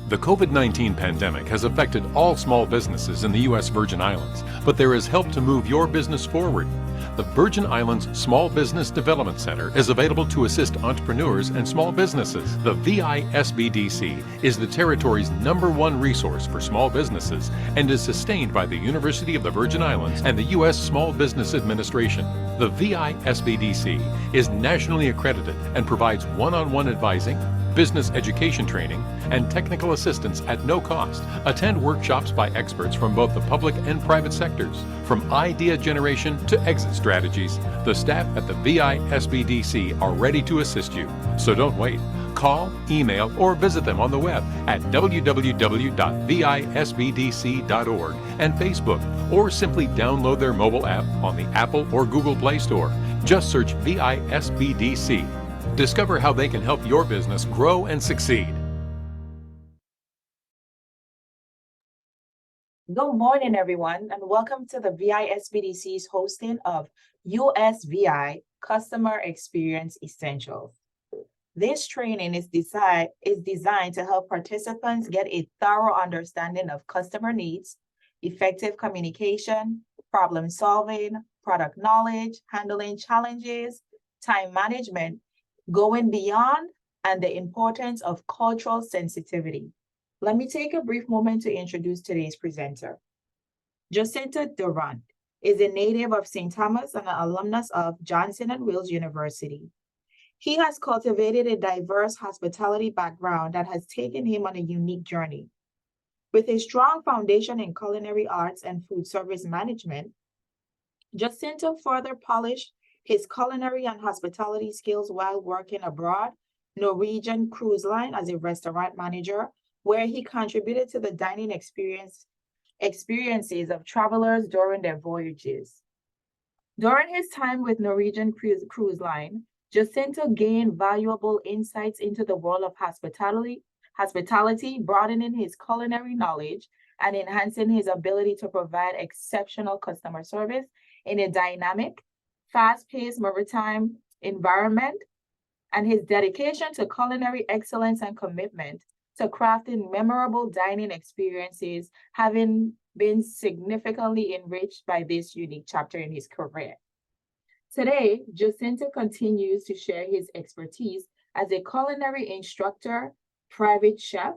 The COVID-19 pandemic has affected all small businesses in the U.S. Virgin Islands, but there is help to move your business forward. The Virgin Islands Small Business Development Center is available to assist entrepreneurs and small businesses. The VISBDC is the territory's #1 resource for small businesses and is sustained by the University of the Virgin Islands and the U.S. Small Business Administration. The VISBDC is nationally accredited and provides one-on-one advising, business education training, and technical assistance at no cost. Attend workshops by experts from both the public and private sectors. From idea generation to exit strategies, the staff at the VISBDC are ready to assist you. So don't wait. Call, email, or visit them on the web at www.visbdc.org and Facebook, or simply download their mobile app on the Apple or Google Play Store. Just search VISBDC. Discover how they can help your business grow and succeed. Good morning, everyone, and welcome to the VISBDC's hosting of USVI Customer Experience Essentials. This training is designed to help participants get a thorough understanding of customer needs, effective communication, problem solving, product knowledge, handling challenges, time management, going beyond, and the importance of cultural sensitivity. Let me take a brief moment to introduce today's presenter. Jacinta Durant is a native of St. Thomas and an alumnus of Johnson & Wales University. He has cultivated a diverse hospitality background that has taken him on a unique journey. With a strong foundation in culinary arts and food service management, Jacinta further polished his culinary and hospitality skills while working abroad, Norwegian Cruise Line as a restaurant manager, where he contributed to the dining experiences of travelers during their voyages. During his time with Norwegian Cruise Line, Jacinta gained valuable insights into the world of hospitality, broadening his culinary knowledge and enhancing his ability to provide exceptional customer service in a dynamic, fast-paced maritime environment, and his dedication to culinary excellence and commitment to crafting memorable dining experiences having been significantly enriched by this unique chapter in his career. Today, Jacinta continues to share his expertise as a culinary instructor, private chef,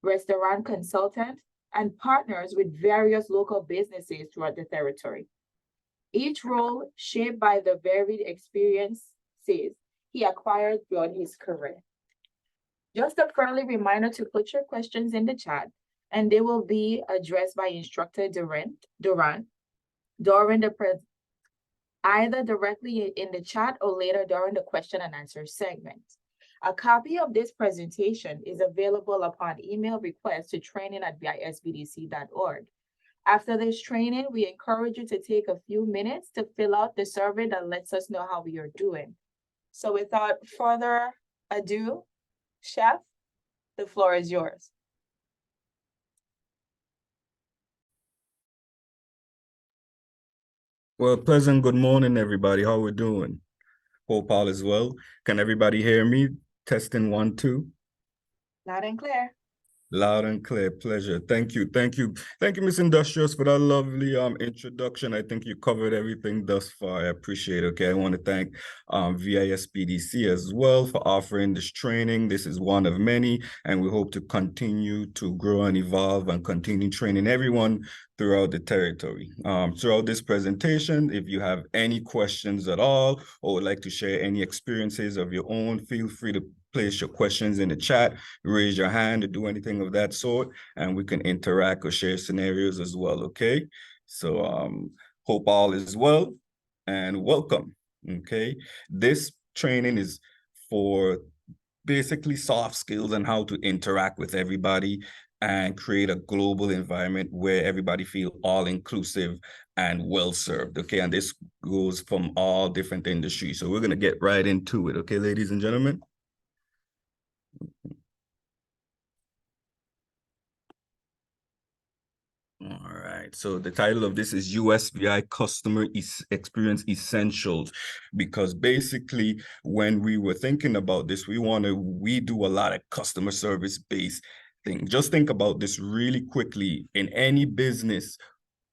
restaurant consultant, and partners with various local businesses throughout the territory. Each role shaped by the varied experiences he acquired throughout his career. Just a friendly reminder to put your questions in the chat, and they will be addressed by Instructor Durant during either directly in the chat or later during the question and answer segment. A copy of this presentation is available upon email request to training@visbdc.org. After this training, we encourage you to take a few minutes to fill out the survey that lets us know how we are doing. So without further ado, Chef, the floor is yours. Well, pleasant good morning, everybody. How we doing? Hope all is well. Can everybody hear me? Testing 1, 2. Loud and clear. Loud and clear. Pleasure. Thank you. Thank you, Miss Industrious, for that lovely introduction. I think you covered everything thus far. I appreciate it. Okay, I want to thank VISBDC as well for offering this training. This is one of many, and we hope to continue to grow and evolve and continue training everyone throughout the territory. Throughout this presentation, if you have any questions at all or would like to share any experiences of your own, feel free to place your questions in the chat, raise your hand, or do anything of that sort, and we can interact or share scenarios as well, okay? So hope all is well and welcome, okay? This training is for basically soft skills and how to interact with everybody and create a global environment where everybody feel all inclusive and well served, okay? And this goes from all different industries. So we're gonna get right into it, okay, ladies and gentlemen? All right, so the title of this is USVI Customer Experience Essentials, because basically when we were thinking about this, we do a lot of customer service based thing. Just think about this really quickly in any business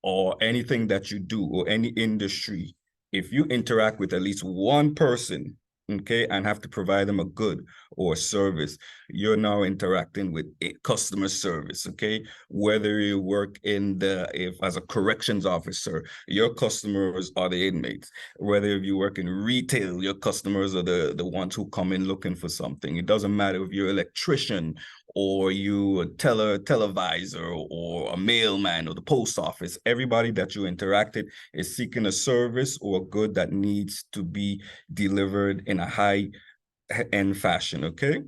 or anything that you do or any industry. If you interact with at least one person, okay, and have to provide them a good or a service, you're now interacting with a customer service, okay? Whether you work as a corrections officer, your customers are the inmates. Whether you work in retail, your customers are the ones who come in looking for something. It doesn't matter if you're an electrician or you a televisor or a mailman or the post office. Everybody that you interacted is seeking a service or a good that needs to be delivered in a high-end fashion, okay?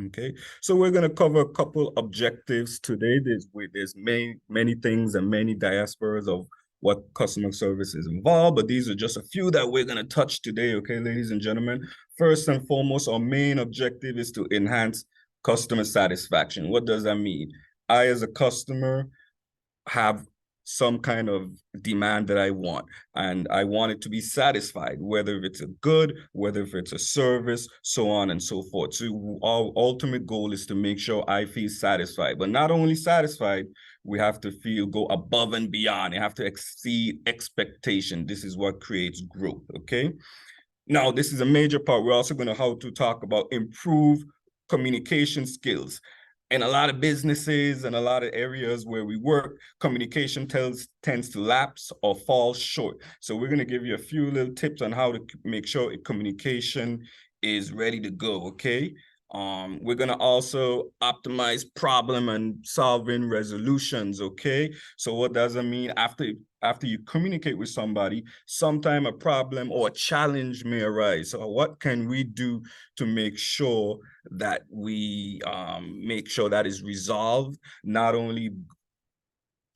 Okay, so we're going to cover a couple objectives today. There's many things and many diasporas of what customer service is involved, but these are just a few that we're going to touch today, okay, ladies and gentlemen. First and foremost, our main objective is to enhance customer satisfaction. What does that mean? I, as a customer, have some kind of demand that I want, and I want it to be satisfied, whether it's a good, whether if it's a service, so on and so forth. So our ultimate goal is to make sure I feel satisfied, but not only satisfied, we have to go above and beyond. You have to exceed expectation. This is what creates growth, okay? Now, this is a major part. We're also going to talk about improve communication skills. In a lot of businesses and a lot of areas where we work, communication tends to lapse or fall short. So we're going to give you a few little tips on how to make sure communication is ready to go, okay? We're going to also optimize problem and solving resolutions, okay? So what does that mean? After you communicate with somebody, sometime a problem or a challenge may arise. So what can we do to make sure that we make sure that is resolved, not only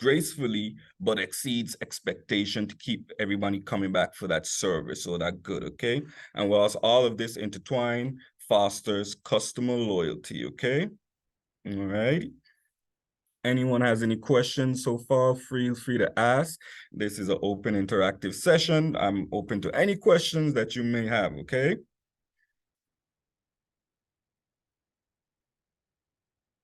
gracefully, but exceeds expectation to keep everybody coming back for that service or that good, okay? And whilst all of this intertwined, fosters customer loyalty, okay? All right. Anyone has any questions so far, feel free to ask. This is an open interactive session. I'm open to any questions that you may have, okay?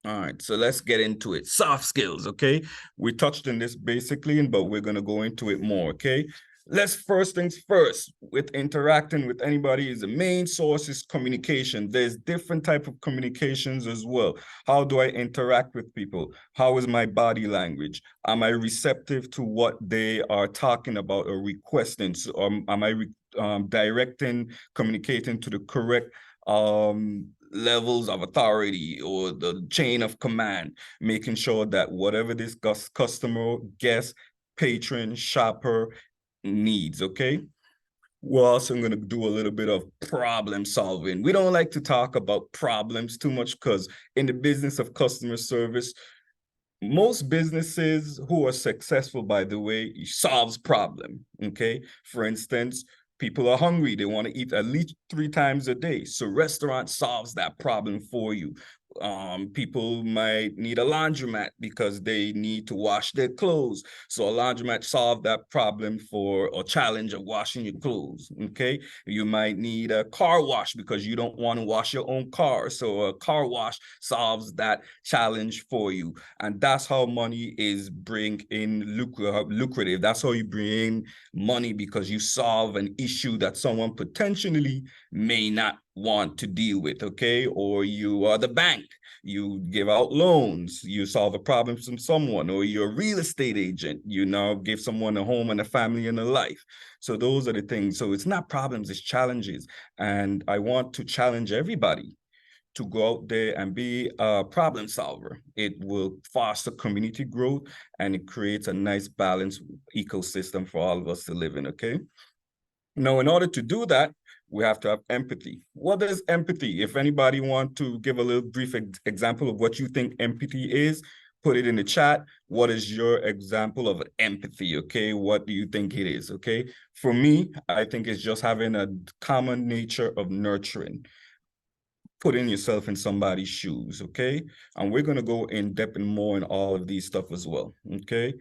All right, so let's get into it. Soft skills, okay? We touched on this basically, but we're going to go into it more, okay? Let's first things first, with interacting with anybody, is the main source is communication. There's different type of communications as well. How do I interact with people? How is my body language? Am I receptive to what they are talking about or requesting? So, am I directing, communicating to the correct levels of authority or the chain of command, making sure that whatever this customer, guest, patron, shopper needs, okay? We're also going to do a little bit of problem solving. We don't like to talk about problems too much because in the business of customer service, most businesses who are successful, by the way, solves problem, okay? For instance, people are hungry. They want to eat at least 3 times a day. So restaurant solves that problem for you. People might need a laundromat because they need to wash their clothes. So a laundromat solve that problem for a challenge of washing your clothes, okay? You might need a car wash because you don't want to wash your own car. So a car wash solves that challenge for you. And that's how money is bring in lucrative. That's how you bring in money, because you solve an issue that someone potentially may not want to deal with, okay? Or you are the bank, you give out loans, you solve a problem from someone, or you're a real estate agent, you now give someone a home and a family and a life. So those are the things. So it's not problems, it's challenges. And I want to challenge everybody to go out there and be a problem solver. It will foster community growth and it creates a nice balanced ecosystem for all of us to live in, okay? Now, in order to do that, we have to have empathy. What is empathy? If anybody want to give a little brief example of what you think empathy is, put it in the chat. What is your example of empathy, okay? What do you think it is, okay? For me, I think it's just having a common nature of nurturing, putting yourself in somebody's shoes, okay? And we're gonna go in depth and more in all of these stuff as well, okay?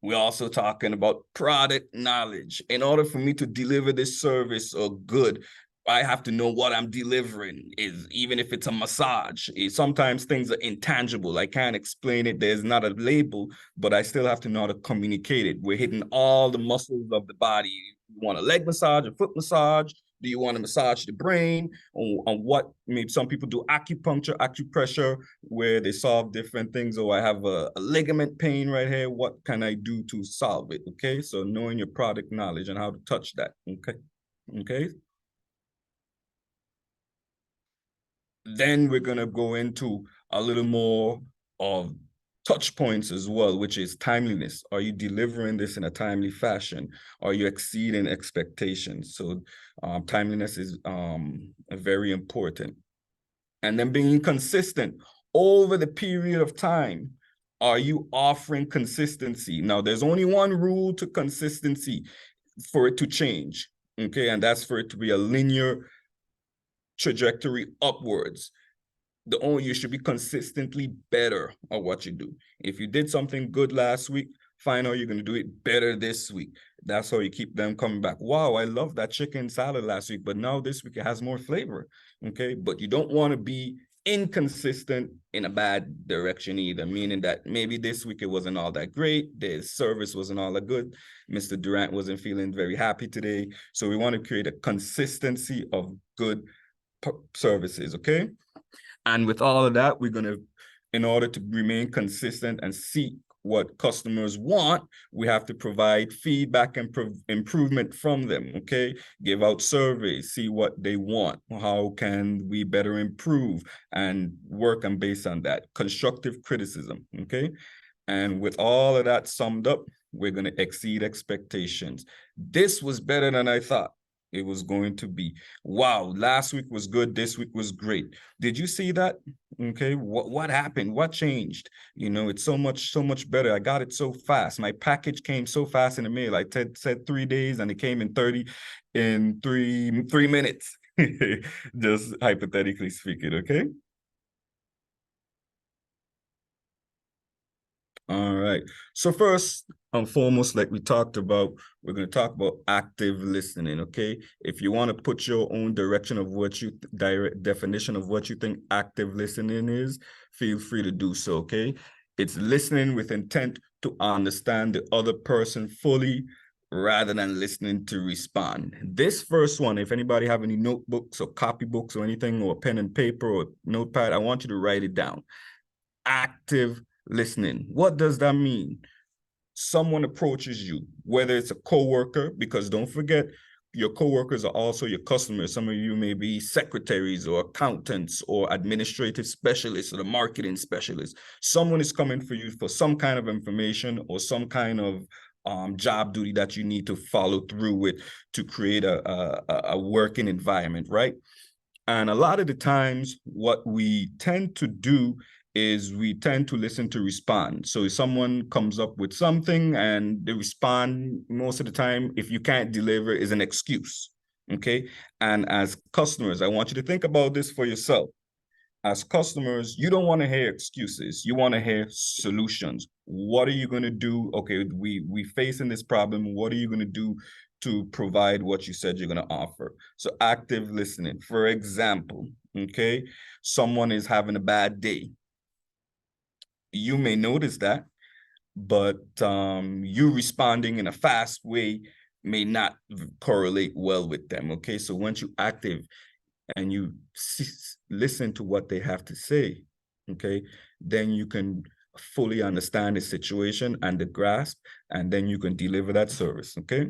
We're also talking about product knowledge. In order for me to deliver this service or good, I have to know what I'm delivering, is even if it's a massage. Sometimes things are intangible. I can't explain it. There's not a label, but I still have to know how to communicate it. We're hitting all the muscles of the body. You want a leg massage, a foot massage? Do you want to massage the brain? On what, maybe some people do acupuncture, acupressure, where they solve different things. Or I have a ligament pain right here. What can I do to solve it? Okay, so knowing your product knowledge and how to touch that. Okay. Then we're going to go into a little more of touch points as well, which is timeliness. Are you delivering this in a timely fashion? Are you exceeding expectations? So timeliness is very important. And then being consistent over the period of time. Are you offering consistency? Now, there's only one rule to consistency for it to change, okay? And that's for it to be a linear trajectory upwards. You should be consistently better at what you do. If you did something good last week, find out you're going to do it better this week. That's how you keep them coming back. Wow, I love that chicken salad last week, but now this week it has more flavor. Okay, but you don't want to be inconsistent in a bad direction either, meaning that maybe this week it wasn't all that great, the service wasn't all that good, Mr. Durant wasn't feeling very happy today. So we want to create a consistency of good services, okay? And with all of that, we're going to, in order to remain consistent and seek what customers want, we have to provide feedback and improvement from them, okay? Give out surveys, see what they want. How can we better improve, and work on based on that. Constructive criticism, okay? And with all of that summed up, we're going to exceed expectations. This was better than I thought it was going to be. Wow, last week was good, this week was great. Did you see that? Okay, what happened? What changed? You know, it's so much better. I got it so fast. My package came so fast in the mail. I said 3 days and it came in 3 minutes. Just hypothetically speaking, okay? All right. So first and foremost, like we talked about, we're going to talk about active listening, okay? If you want to put your own direction of what you, direct definition of what you think active listening is, feel free to do so, okay? It's listening with intent to understand the other person fully rather than listening to respond. This first one, if anybody have any notebooks or copybooks or anything, or pen and paper or notepad, I want you to write it down. Active listening. What does that mean? Someone approaches you, whether it's a coworker, because don't forget, your coworkers are also your customers. Some of you may be secretaries or accountants or administrative specialists or the marketing specialists. Someone is coming for you for some kind of information or some kind of job duty that you need to follow through with to create a working environment, right? And a lot of the times, what we tend to do is we tend to listen to respond. So if someone comes up with something and they respond, most of the time, if you can't deliver, is an excuse, okay? And as customers, I want you to think about this for yourself. As customers, you don't want to hear excuses. You want to hear solutions. What are you going to do? Okay, we facing this problem. What are you going to do to provide what you said you're going to offer? So active listening. For example, okay, someone is having a bad day. You may notice that, but you responding in a fast way may not correlate well with them, okay? So once you active and you listen to what they have to say, okay, then you can fully understand the situation and the grasp, and then you can deliver that service, okay?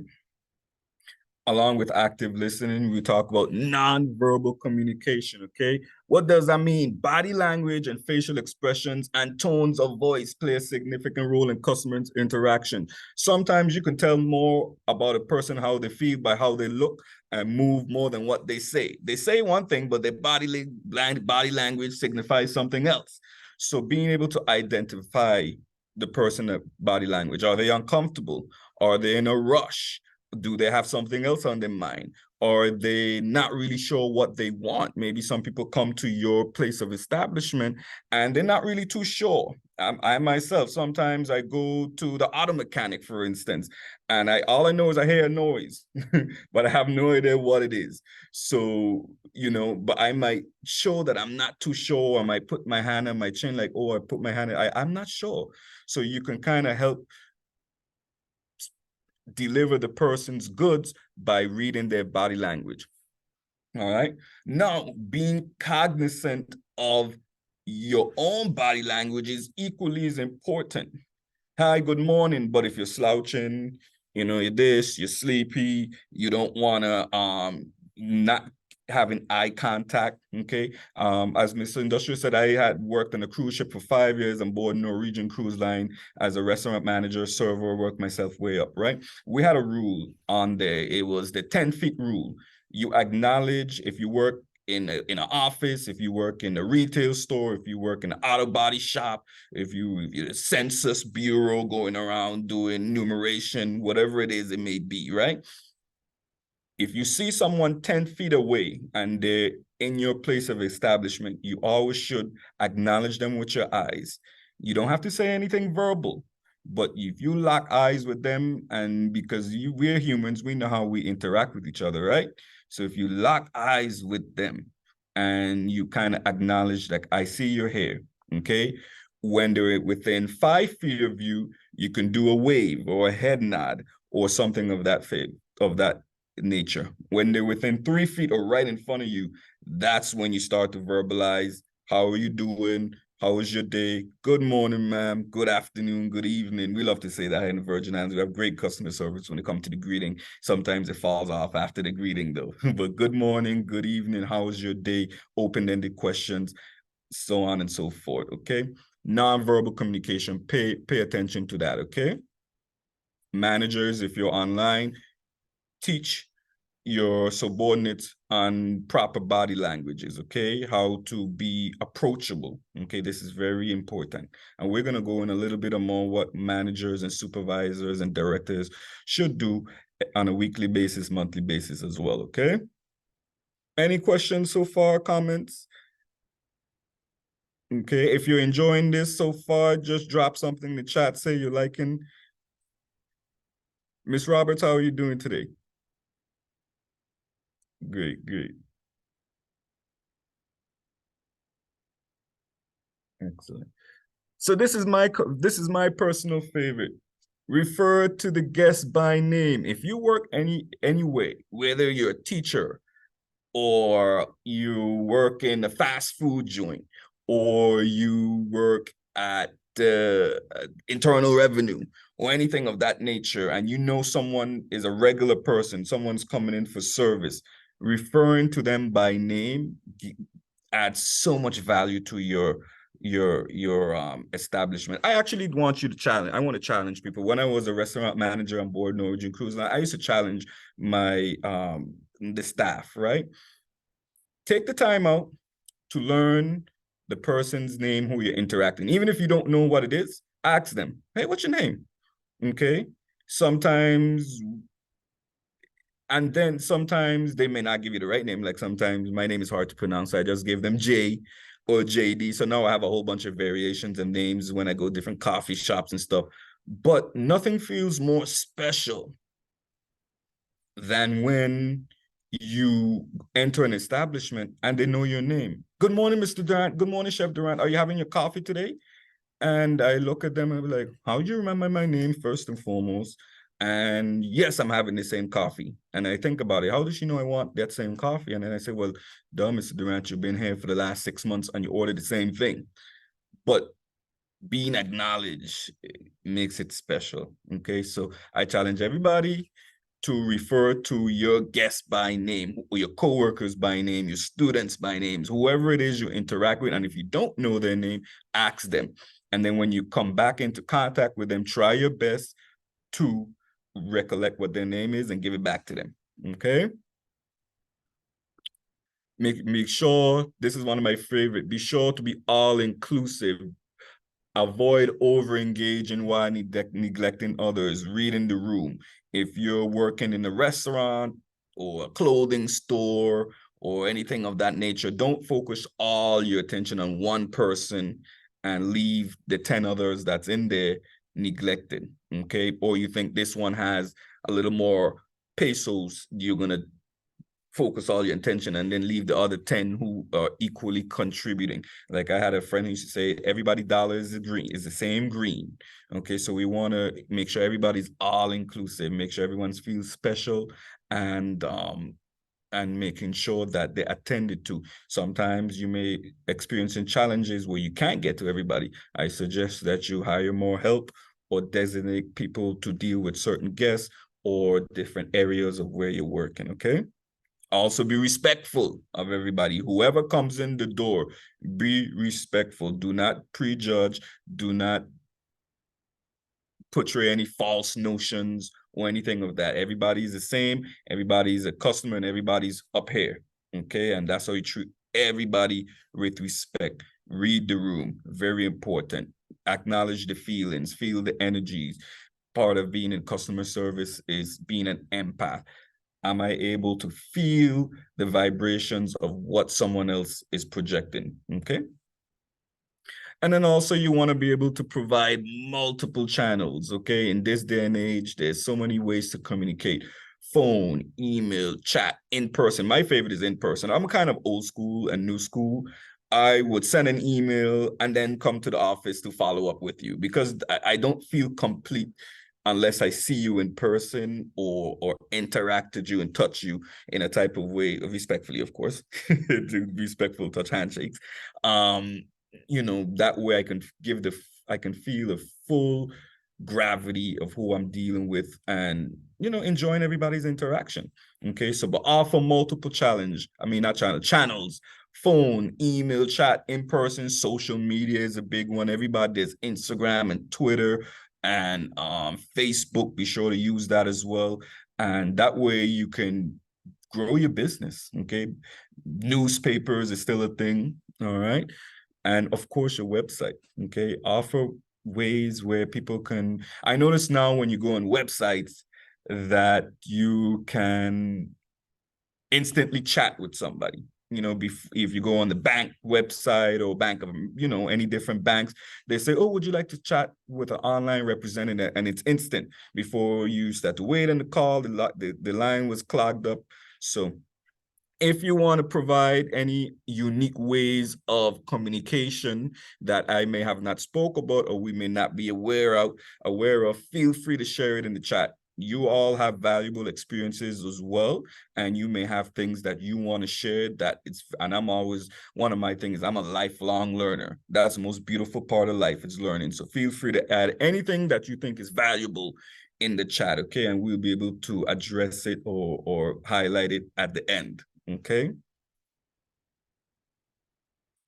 Along with active listening, we talk about non-verbal communication, okay? What does that mean? Body language and facial expressions and tones of voice play a significant role in customer interaction. Sometimes you can tell more about a person, how they feel, by how they look and move more than what they say. They say one thing, but their body language signifies something else. So being able to identify the person's body language. Are they uncomfortable? Are they in a rush? Do they have something else on their mind? Or are they not really sure what they want? Maybe some people come to your place of establishment and they're not really too sure. I myself, sometimes I go to the auto mechanic, for instance, and all I know is I hear a noise, but I have no idea what it is. So, but I might show that I'm not too sure. I might put my hand on my chin, like, oh, I put my hand, I'm not sure. So you can kind of help deliver the person's goods by reading their body language. All right. Now, being cognizant of your own body language is equally as important. Hi, good morning. But if you're slouching, you're this, you're sleepy, you don't want to not having eye contact. Okay. As Mr. Industrial said, I had worked on a cruise ship for 5 years on board Norwegian Cruise Line as a restaurant manager, server, worked myself way up, right? We had a rule on there. It was the 10 feet rule. You acknowledge if you work in an office, if you work in a retail store, if you work in an auto body shop, if you're a census bureau going around doing numeration, whatever it is, it may be, right? If you see someone 10 feet away and they're in your place of establishment, you always should acknowledge them with your eyes. You don't have to say anything verbal, but if you lock eyes with them, and because we're humans, we know how we interact with each other, right? So if you lock eyes with them and you kind of acknowledge, like, I see your hair, okay? When they're within 5 feet of you, you can do a wave or a head nod or something of that nature. When they're within 3 feet or right in front of you, that's when you start to verbalize, how are you doing? How was your day? Good morning, ma'am. Good afternoon, good evening. We love to say that in the Virgin Islands. We have great customer service when it comes to the greeting. Sometimes it falls off after the greeting though. But good morning, good evening, how was your day? Open-ended questions, so on and so forth, okay? Non-verbal communication, pay attention to that, okay? Managers, if you're online, teach your subordinates on proper body languages, okay? How to be approachable, okay? This is very important. And we're gonna go in a little bit more what managers and supervisors and directors should do on a weekly basis, monthly basis as well, okay? Any questions so far, comments? Okay, if you're enjoying this so far, just drop something in the chat, say you're liking. Miss Roberts, how are you doing today? Great, great. Excellent. So this is my personal favorite. Refer to the guest by name. If you work anyway, whether you're a teacher or you work in a fast food joint or you work at the internal revenue or anything of that nature, and you know someone is a regular person, someone's coming in for service, referring to them by name adds so much value to your establishment. I actually want you to challenge. I want to challenge people. When I was a restaurant manager on board Norwegian Cruise Line, I used to challenge my the staff, right? Take the time out to learn the person's name who you're interacting. Even if you don't know what it is, ask them, hey, what's your name? Okay. Sometimes, and then sometimes they may not give you the right name. Like sometimes my name is hard to pronounce, so I just give them J or JD. So now I have a whole bunch of variations of names when I go different coffee shops and stuff. But nothing feels more special than when you enter an establishment and they know your name. Good morning, Mr. Durant. Good morning, Chef Durant. Are you having your coffee today? And I look at them and be like, how do you remember my name first and foremost? And yes, I'm having the same coffee. And I think about it. How does she know I want that same coffee? And then I say, well, duh, Mr. Durant, you've been here for the last 6 months and you ordered the same thing. But being acknowledged makes it special. Okay, so I challenge everybody to refer to your guests by name, or your coworkers by name, your students by names, whoever it is you interact with. And if you don't know their name, ask them. And then when you come back into contact with them, try your best to recollect what their name is and give it back to them, okay? Make sure, this is one of my favorite, be sure to be all-inclusive. Avoid over-engaging while neglecting others. Reading the room. If you're working in a restaurant or a clothing store or anything of that nature, don't focus all your attention on one person and leave the 10 others that's in there neglected, okay? Or you think this one has a little more pesos, you're gonna focus all your attention and then leave the other 10 who are equally contributing. Like I had a friend who used to say, everybody dollar is the same green. Okay, so we want to make sure everybody's all inclusive, make sure everyone feels special, and making sure that they're attended to. Sometimes you may experiencing challenges where you can't get to everybody. I suggest that you hire more help or designate people to deal with certain guests or different areas of where you're working, okay? Also be respectful of everybody. Whoever comes in the door, be respectful. Do not prejudge. Do not portray any false notions or anything of that. Everybody's the same. Everybody's a customer and everybody's up here. Okay, and that's how you treat everybody with respect. Read the room. Very important. Acknowledge the feelings. Feel the energies. Part of being in customer service is being an empath. Am I able to feel the vibrations of what someone else is projecting? Okay. And then also you want to be able to provide multiple channels. Okay. In this day and age, there's so many ways to communicate: phone, email, chat, in person. My favorite is in person. I'm kind of old school and new school. I would send an email and then come to the office to follow up with you, because I don't feel complete unless I see you in person or interact with you and touch you in a type of way, respectfully, of course, to respectful touch handshakes. You know, that way I can feel the full gravity of who I'm dealing with, and, you know, enjoying everybody's interaction. Okay, so but offer multiple channels: phone, email, chat, in person. Social media is a big one. Everybody, there's Instagram and Twitter and Facebook. Be sure to use that as well, and that way you can grow your business. Okay, newspapers is still a thing. All right, and of course your website. Okay, offer ways where people can. I notice now when you go on websites that you can instantly chat with somebody. You know, if you go on the bank website or bank of, you know, any different banks, they say, oh, would you like to chat with an online representative? And it's instant. Before you start to wait on the call, the line was clogged up. So if you want to provide any unique ways of communication that I may have not spoke about or we may not be aware of, feel free to share it in the chat. You all have valuable experiences as well, and you may have things that you want to share and I'm always, one of my things, I'm a lifelong learner. That's the most beautiful part of life, is learning. So feel free to add anything that you think is valuable in the chat, okay? And we'll be able to address it or highlight it at the end, okay?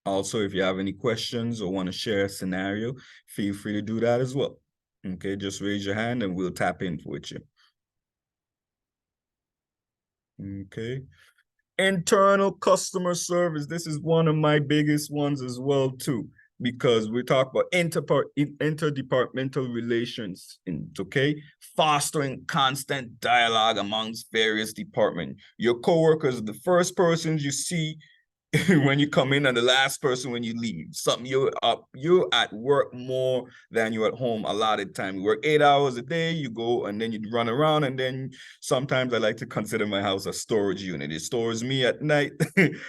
Also, if you have any questions or want to share a scenario, feel free to do that as well. Okay, just raise your hand and we'll tap in with you. Okay. Internal customer service. This is one of my biggest ones as well too, because we talk about interdepartmental relations, okay? Fostering constant dialogue amongst various departments. Your coworkers are the first persons you see when you come in and the last person when you leave. You're at work more than you're at home a lot of the time. You work 8 hours a day, you go and then you run around, and then sometimes I like to consider my house a storage unit. It stores me at night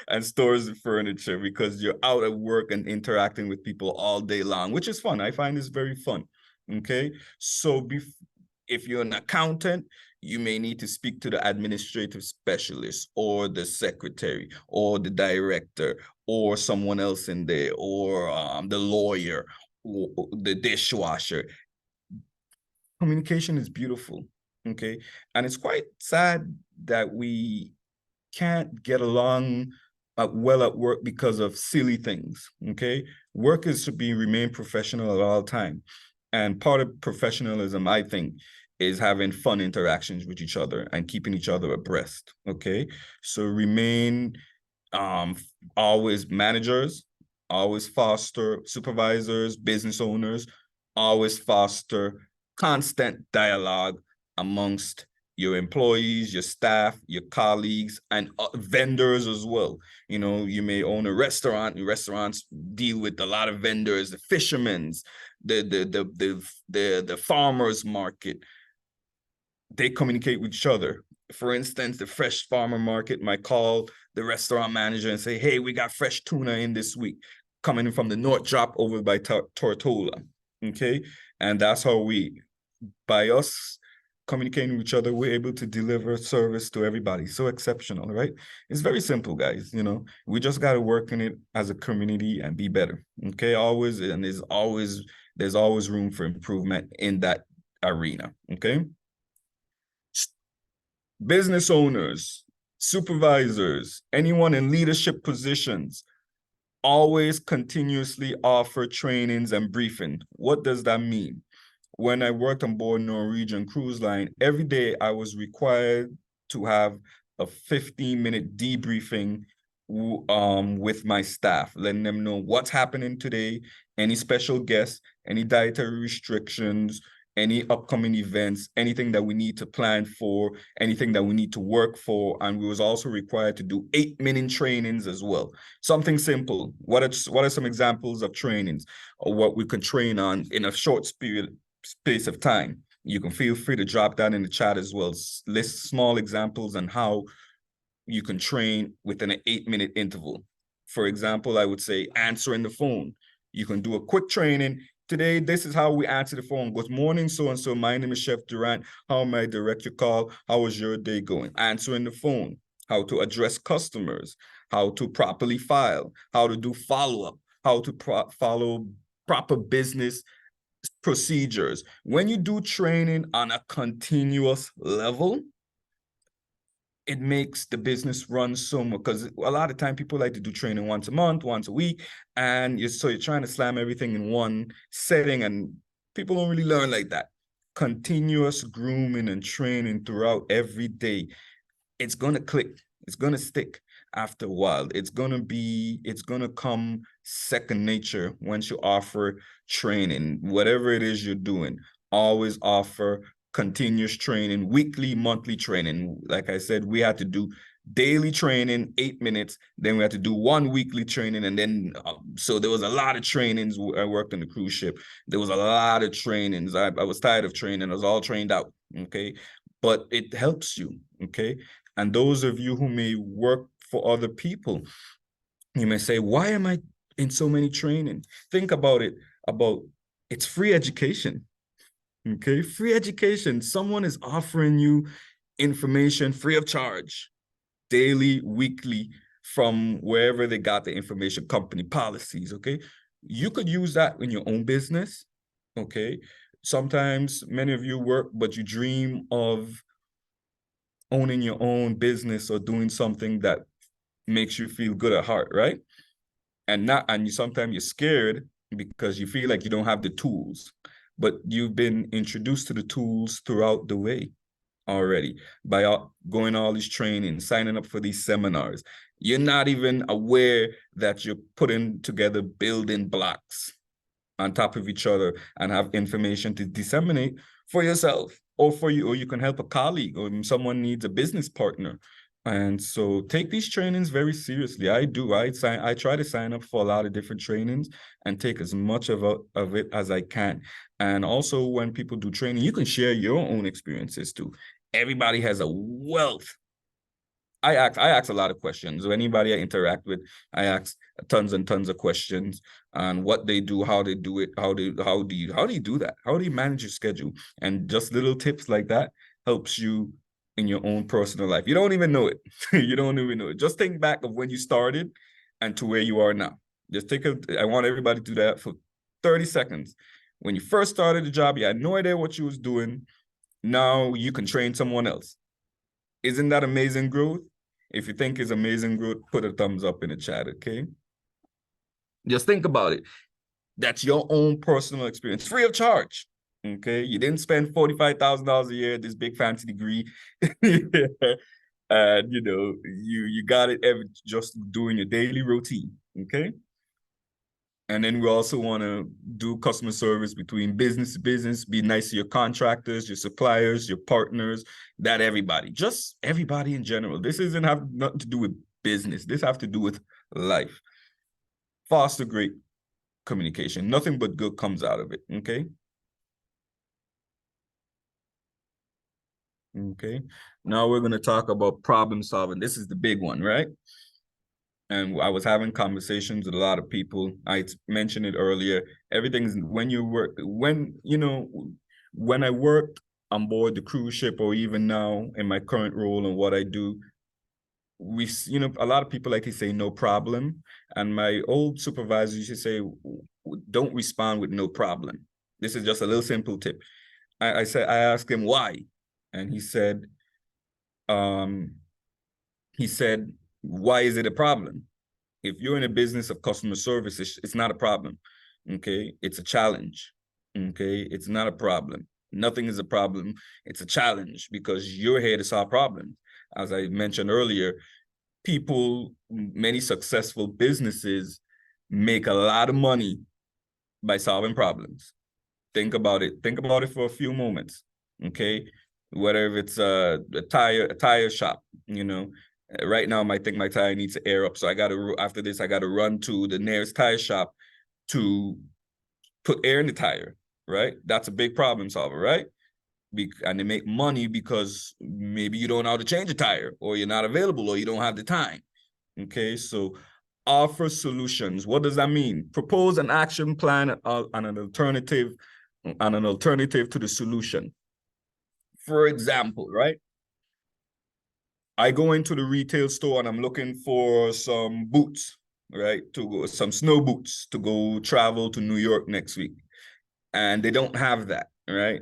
and stores the furniture, because you're out at work and interacting with people all day long, which is fun. I find this very fun. Okay, so if you're an accountant, you may need to speak to the administrative specialist or the secretary or the director or someone else in there, or the lawyer or the dishwasher. Communication is beautiful, okay? And it's quite sad that we can't get along well at work because of silly things, okay? Workers should remain professional at all time. And part of professionalism, I think, is having fun interactions with each other and keeping each other abreast, okay? So remain always managers, always foster supervisors, business owners, always foster constant dialogue amongst your employees, your staff, your colleagues, and vendors as well. You know, you may own a restaurant, and restaurants deal with a lot of vendors, the fishermen's, the farmers market. They communicate with each other. For instance, the fresh farmer market might call the restaurant manager and say, hey, we got fresh tuna in this week, coming in from the North Drop over by Tortola, okay? And that's how by us communicating with each other, we're able to deliver service to everybody. So exceptional, right? It's very simple, guys. You know, we just got to work in it as a community and be better, okay? Always, and there's always room for improvement in that arena, okay? Business owners, supervisors, anyone in leadership positions, always continuously offer trainings and briefing. What does that mean? When I worked on board Norwegian Cruise Line, every day I was required to have a 15-minute debriefing with my staff, letting them know what's happening today, any special guests, any dietary restrictions, any upcoming events, anything that we need to plan for, anything that we need to work for. And we was also required to do 8-minute trainings as well. Something simple. What are some examples of trainings or what we can train on in a short space of time? You can feel free to drop that in the chat as well. List small examples on how you can train within an 8-minute interval. For example, I would say answering the phone. You can do a quick training. Today, this is how we answer the phone. Good morning, so-and-so. My name is Chef Durant. How may I direct your call? How is your day going? Answering the phone. How to address customers. How to properly file. How to do follow-up. How to follow proper business procedures. When you do training on a continuous level, it makes the business run so much, because a lot of time people like to do training once a month, once a week, and you're trying to slam everything in one setting, and people don't really learn like that. Continuous grooming and training throughout every day, it's gonna click, it's gonna stick after a while. It's gonna come second nature once you offer training. Whatever it is you're doing, always offer continuous training, weekly, monthly training. Like I said, we had to do daily training, 8 minutes. Then we had to do 1 weekly training. And then, so there was a lot of trainings. I worked on the cruise ship. There was a lot of trainings. I was tired of training. I was all trained out, okay? But it helps you, okay? And those of you who may work for other people, you may say, why am I in so many training? Think about it, it's free education. Okay, free education. Someone is offering you information free of charge, daily, weekly, from wherever they got the information, company policies, okay? You could use that in your own business, okay? Sometimes many of you work, but you dream of owning your own business or doing something that makes you feel good at heart, right? And sometimes you're scared because you feel like you don't have the tools, but you've been introduced to the tools throughout the way already by going all these trainings, signing up for these seminars. You're not even aware that you're putting together building blocks on top of each other and have information to disseminate for yourself or for you, or you can help a colleague, or someone needs a business partner. And so take these trainings very seriously. I do. I try to sign up for a lot of different trainings and take as much of it as I can. And also when people do training, you can share your own experiences too. Everybody has a wealth. I ask a lot of questions. Anybody I interact with, I ask tons and tons of questions on what they do, how they do it, how do you do that? How do you manage your schedule? And just little tips like that helps you in your own personal life. You don't even know it. You don't even know it. Just think back of when you started and to where you are now. Just I want everybody to do that for 30 seconds. When you first started the job, you had no idea what you was doing. Now you can train someone else. Isn't that amazing growth? If you think it's amazing growth, put a thumbs up in the chat, okay? Just think about it. That's your own personal experience, free of charge, okay? You didn't spend $45,000 a year, this big fancy degree. And, you know, you got it just doing your daily routine, okay? And then we also want to do customer service between business to business, be nice to your contractors, your suppliers, your partners, that everybody, just everybody in general. This isn't have nothing to do with business. This have to do with life. Foster great communication. Nothing but good comes out of it, okay? Okay, now we're going to talk about problem solving. This is the big one, right? And I was having conversations with a lot of people. I mentioned it earlier. Everything's when you work, when I worked on board the cruise ship, or even now in my current role and what I do, a lot of people like to say no problem. And my old supervisor used to say, don't respond with no problem. This is just a little simple tip. I asked him why. And he said, why is it a problem? If you're in a business of customer service, it's not a problem, okay? It's a challenge, okay? It's not a problem. Nothing is a problem. It's a challenge because you're here to solve problems. As I mentioned earlier, many successful businesses make a lot of money by solving problems. Think about it. Think about it for a few moments, okay? Whether it's a tire shop, right now I think my tire needs to air up, so after this I got to run to the nearest tire shop to put air in the tire, right? That's a big problem solver, right? And they make money because maybe you don't know how to change a tire, or you're not available, or you don't have the time. Okay, so offer solutions. What does that mean? Propose an action plan and an alternative to the solution. For example, right? I go into the retail store and I'm looking for some boots, right? Some snow boots to go travel to New York next week. And they don't have that, right?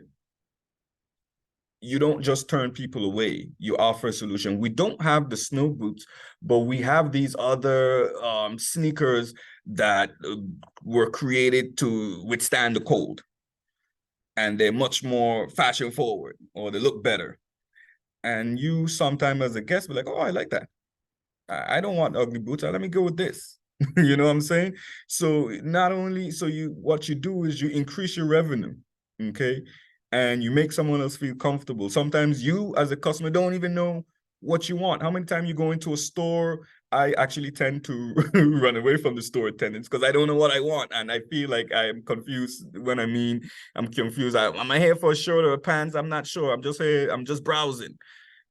You don't just turn people away. You offer a solution. We don't have the snow boots, but we have these other sneakers that were created to withstand the cold. And they're much more fashion forward, or they look better. And you sometimes as a guest be like, oh, I like that. I don't want ugly boots. Let me go with this. You know what I'm saying? So what you do is you increase your revenue, okay? And you make someone else feel comfortable. Sometimes you as a customer don't even know what you want. How many times you go into a store? I actually tend to run away from the store attendants because I don't know what I want. And I feel like I'm confused when I'm confused. Am I here for a shirt or a pants? I'm not sure. I'm just here. I'm just browsing.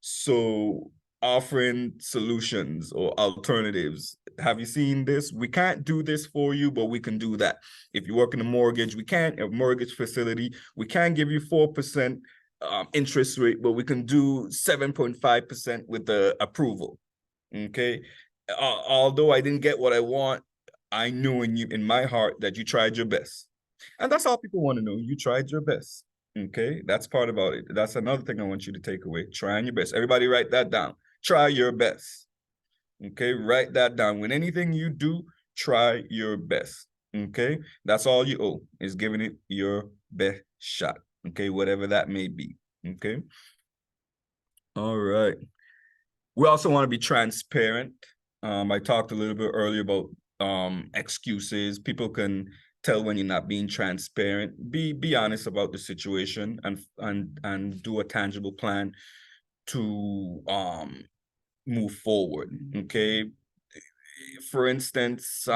So offering solutions or alternatives. Have you seen this? We can't do this for you, but we can do that. If you work in a mortgage facility, we can't give you 4% interest rate, but we can do 7.5% with the approval. Okay. Although I didn't get what I want, I knew in my heart that you tried your best. And that's all people want to know. You tried your best. Okay, that's part about it. That's another thing I want you to take away. Trying your best. Everybody write that down. Try your best. Okay, write that down. When anything you do, try your best. Okay, that's all you owe, is giving it your best shot. Okay, whatever that may be. Okay. All right. We also want to be transparent. I talked a little bit earlier about excuses. People can tell when you're not being transparent. Be honest about the situation and do a tangible plan to move forward. Okay. For instance,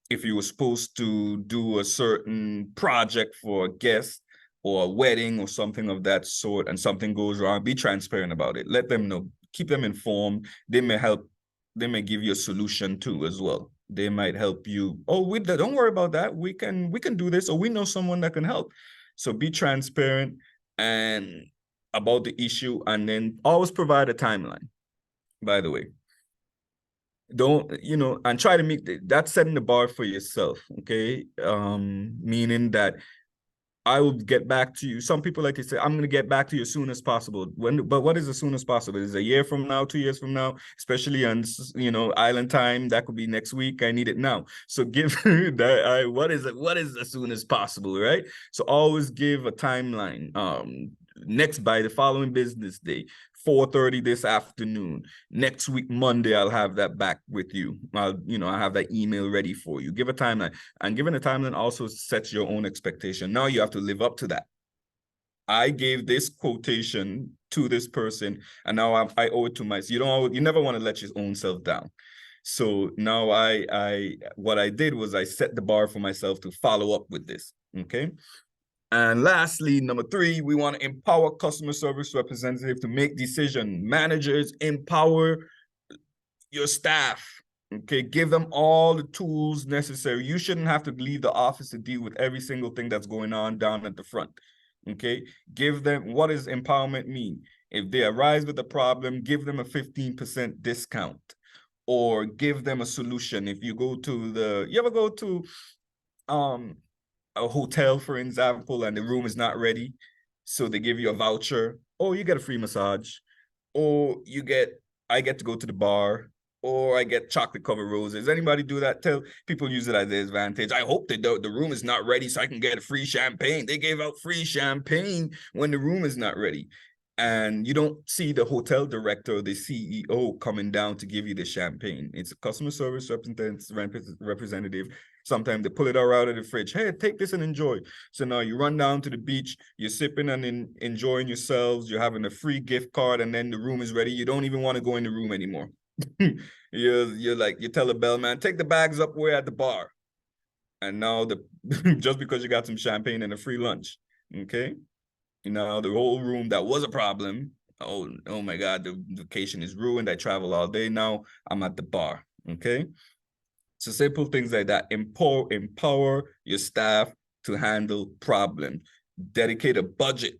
if you were supposed to do a certain project for a guest or a wedding or something of that sort, and something goes wrong, be transparent about it. Let them know. Keep them informed. They may give you a solution too as well. They might help you. Oh, don't worry about that. We can do this, or we know someone that can help. So be transparent and about the issue, and then always provide a timeline, by the way. Don't, and try to make that setting the bar for yourself, okay? Meaning that I will get back to you. Some people like to say, I'm going to get back to you as soon as possible. But what is as soon as possible? Is it a year from now, 2 years from now? Especially on, island time, that could be next week. I need it now. So give what is as soon as possible, right? So always give a timeline. by the following business day, 4:30 this afternoon. Next week, Monday, I'll have that back with you. I have that email ready for you. Give a timeline. And given a timeline also sets your own expectation. Now you have to live up to that. I gave this quotation to this person, and now I owe it to myself. You never want to let your own self down. So now what I did was I set the bar for myself to follow up with this. Okay. And lastly, number 3, we want to empower customer service representatives to make decisions. Managers, empower your staff. Okay, give them all the tools necessary. You shouldn't have to leave the office to deal with every single thing that's going on down at the front. Okay, give them, what does empowerment mean? If they arise with a problem, give them a 15% discount, or give them a solution. If you go to you ever go to a hotel, for example, and the room is not ready, so they give you a voucher, or you get a free massage, or I get to go to the bar, or I get chocolate covered roses. Anybody do that? Tell people use it as their advantage. I hope that the room is not ready so I can get a free champagne. They gave out free champagne when the room is not ready. And you don't see the hotel director or the CEO coming down to give you the champagne. It's a customer service representative. Sometimes they pull it all out of the fridge. Hey, take this and enjoy. So now you run down to the beach, you're sipping and enjoying yourselves. You're having a free gift card, and then the room is ready. You don't even want to go in the room anymore. You tell the bellman, take the bags up, we're at the bar. And now just because you got some champagne and a free lunch, okay? The whole room that was a problem, oh my God, the vacation is ruined. I travel all day now. I'm at the bar, okay? So simple things like that. Empower your staff to handle problems. Dedicate a budget.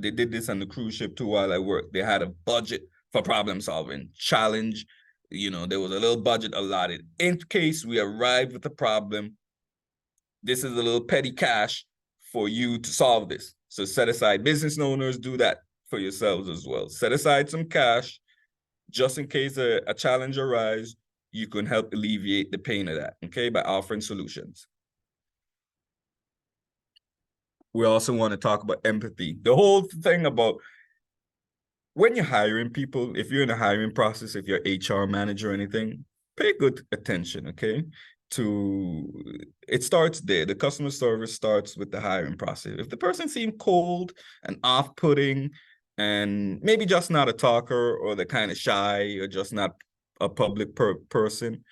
They did this on the cruise ship too while I worked. They had a budget for problem solving. Challenge, there was a little budget allotted. In case we arrive with a problem, this is a little petty cash for you to solve this. So set aside, business owners, do that for yourselves as well. Set aside some cash just in case a challenge arises. You can help alleviate the pain of that, okay, by offering solutions. We also want to talk about empathy. The whole thing about when you're hiring people, if you're in a hiring process, if you're HR manager or anything, pay good attention, okay? It starts there. The customer service starts with the hiring process. If the person seems cold and off-putting and maybe just not a talker, or they're kind of shy, or just not a public person,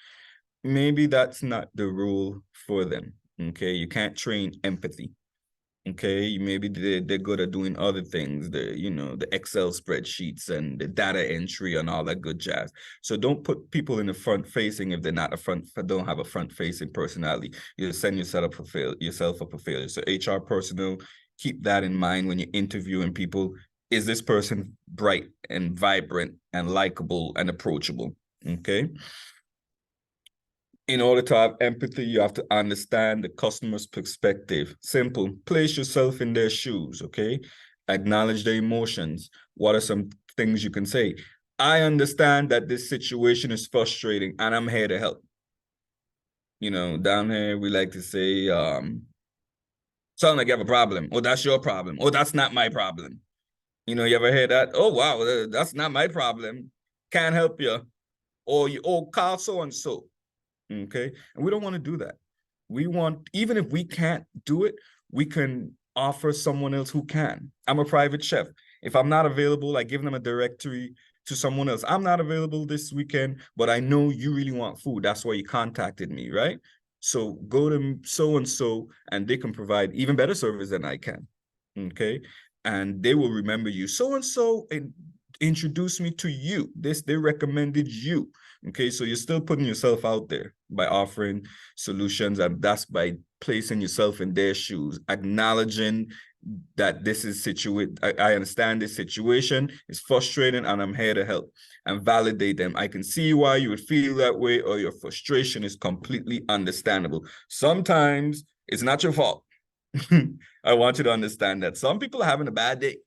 maybe that's not the rule for them, okay? You can't train empathy, okay? Maybe they're good at doing other things, the Excel spreadsheets and the data entry and all that good jazz. So don't put people in the front facing if they're not don't have a front facing personality. You'll send yourself up for failure. So HR personnel, keep that in mind when you're interviewing people. Is this person bright and vibrant and likable and approachable? Okay. In order to have empathy, you have to understand the customer's perspective. Simple. Place yourself in their shoes, okay? Acknowledge their emotions. What are some things you can say? I understand that this situation is frustrating and I'm here to help. Down here, we like to say, sound like you have a problem. Oh, that's your problem. Oh, that's not my problem. You ever hear that? Oh, wow, that's not my problem. Can't help you. Or call so-and-so. Okay. And we don't want to do that. We want, even if we can't do it, we can offer someone else who can. I'm a private chef. If I'm not available, I give them a directory to someone else. I'm not available this weekend, but I know you really want food. That's why you contacted me, right? So go to so-and-so and they can provide even better service than I can. Okay. And they will remember you. So-and-so introduced me to you. They recommended you. Okay, so you're still putting yourself out there by offering solutions, and that's by placing yourself in their shoes, acknowledging that this is I understand this situation is frustrating and I'm here to help, and validate them. I can see why you would feel that way, or your frustration is completely understandable. Sometimes it's not your fault. I want you to understand that some people are having a bad day.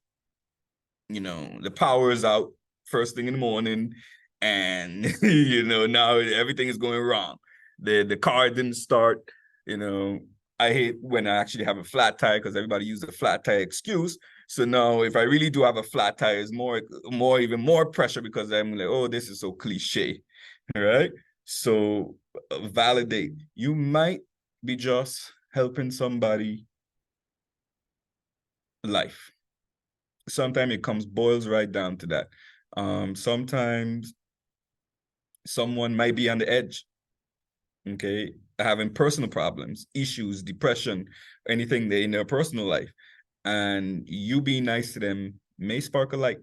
The power is out first thing in the morning, and now everything is going wrong. The car didn't start. I hate when I actually have a flat tire, because everybody uses a flat tire excuse. So now if I really do have a flat tire, it's even more pressure because I'm like, oh, this is so cliche, right? So validate. You might be just helping somebody life. Sometimes it boils right down to that. Sometimes someone might be on the edge, okay, having personal problems, issues, depression, anything they in their personal life, and you being nice to them may spark a light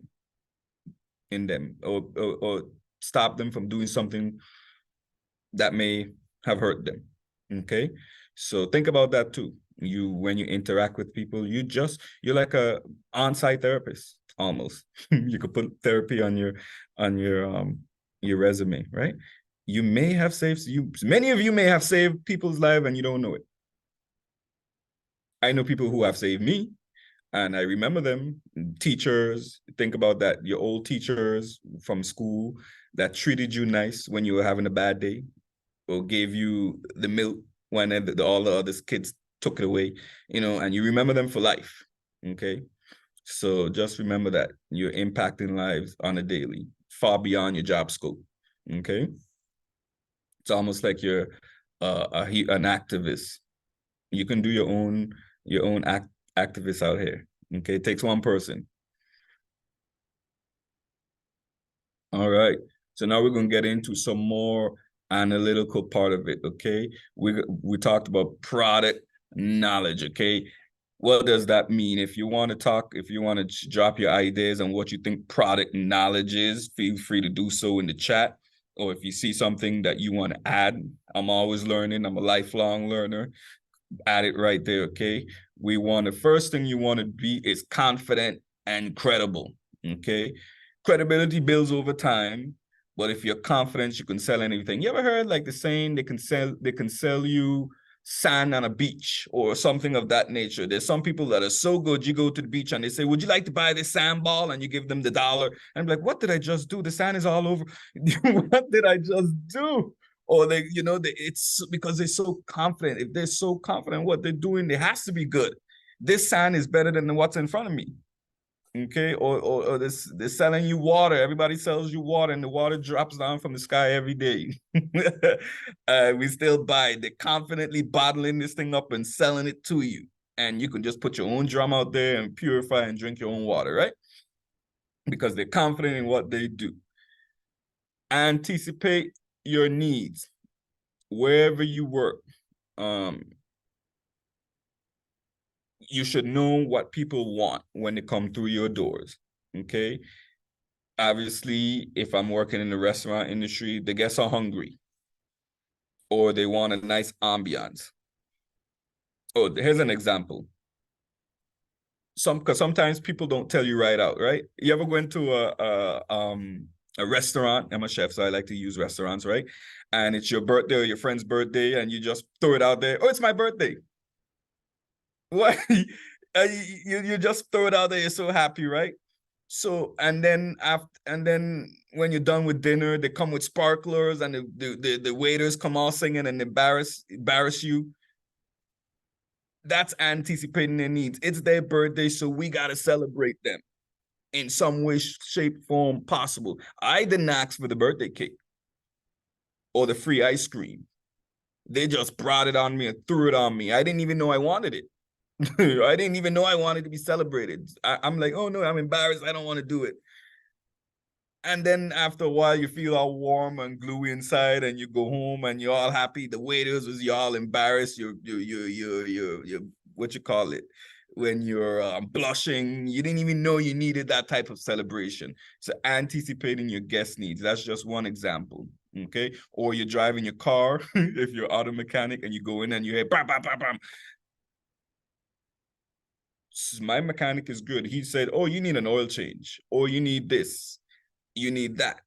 in them, or stop them from doing something that may have hurt them. Okay, so think about that too. When you interact with people, you're like a on-site therapist almost. You could put therapy on your resume, right? Many of you may have saved people's lives and you don't know it. I know people who have saved me, and I remember them. Teachers, think about that. Your old teachers from school that treated you nice when you were having a bad day, or gave you the milk when all the other kids took it away, and you remember them for life. Okay, so just remember that you're impacting lives on a daily, far beyond your job scope. Okay, it's almost like you're an activist. You can do your own activist out here. Okay, it takes one person. All right, so now we're gonna get into some more analytical part of it. Okay, we talked about product knowledge. Okay, what does that mean? If you want to drop your ideas on what you think product knowledge is, feel free to do so in the chat. Or if you see something that you want to add, I'm always learning. I'm a lifelong learner. Add it right there. Okay, the first thing you want to be is confident and credible. Okay, credibility builds over time, but if you're confident, you can sell anything. You ever heard like the saying, they can sell you sand on a beach or something of that nature? There's some people that are so good, you go to the beach and they say, would you like to buy this sand ball? And you give them the $1. And I'm like, what did I just do? The sand is all over. What did I just do? Or it's because they're so confident. If they're so confident what they're doing, it has to be good. This sand is better than what's in front of me. Okay, or they're selling you water. Everybody sells you water, and the water drops down from the sky every day. We still buy it. They're confidently bottling this thing up and selling it to you, and you can just put your own drum out there and purify and drink your own water, right? Because they're confident in what they do. Anticipate your needs wherever you work. You should know what people want when they come through your doors. Okay, obviously, if I'm working in the restaurant industry, the guests are hungry or they want a nice ambiance. Oh, here's an example. Because sometimes people don't tell you right out, right? You ever go into a restaurant? I'm a chef, so I like to use restaurants, right? And it's your birthday or your friend's birthday, and you just throw it out there. Oh, it's my birthday. What? You just throw it out there. You're so happy, right? So and then when you're done with dinner, they come with sparklers, and the waiters come all singing and embarrass you. That's anticipating their needs. It's their birthday, so we gotta celebrate them in some way, shape, form possible. I didn't ask for the birthday cake or the free ice cream. They just brought it on me and threw it on me. I didn't even know I wanted it. I didn't even know I wanted to be celebrated. I'm like, oh no, I'm embarrassed. I don't want to do it. And then after a while, you feel all warm and gluey inside, and you go home and you're all happy. The waiters was you all embarrassed. You're what you call it when you're blushing. You didn't even know you needed that type of celebration. So anticipating your guest needs. That's just one example. Okay, or you're driving your car if you're auto mechanic and you go in and you hear bam, bam, bam, bam. My mechanic is good. He said, oh, you need an oil change, or you need this, you need that.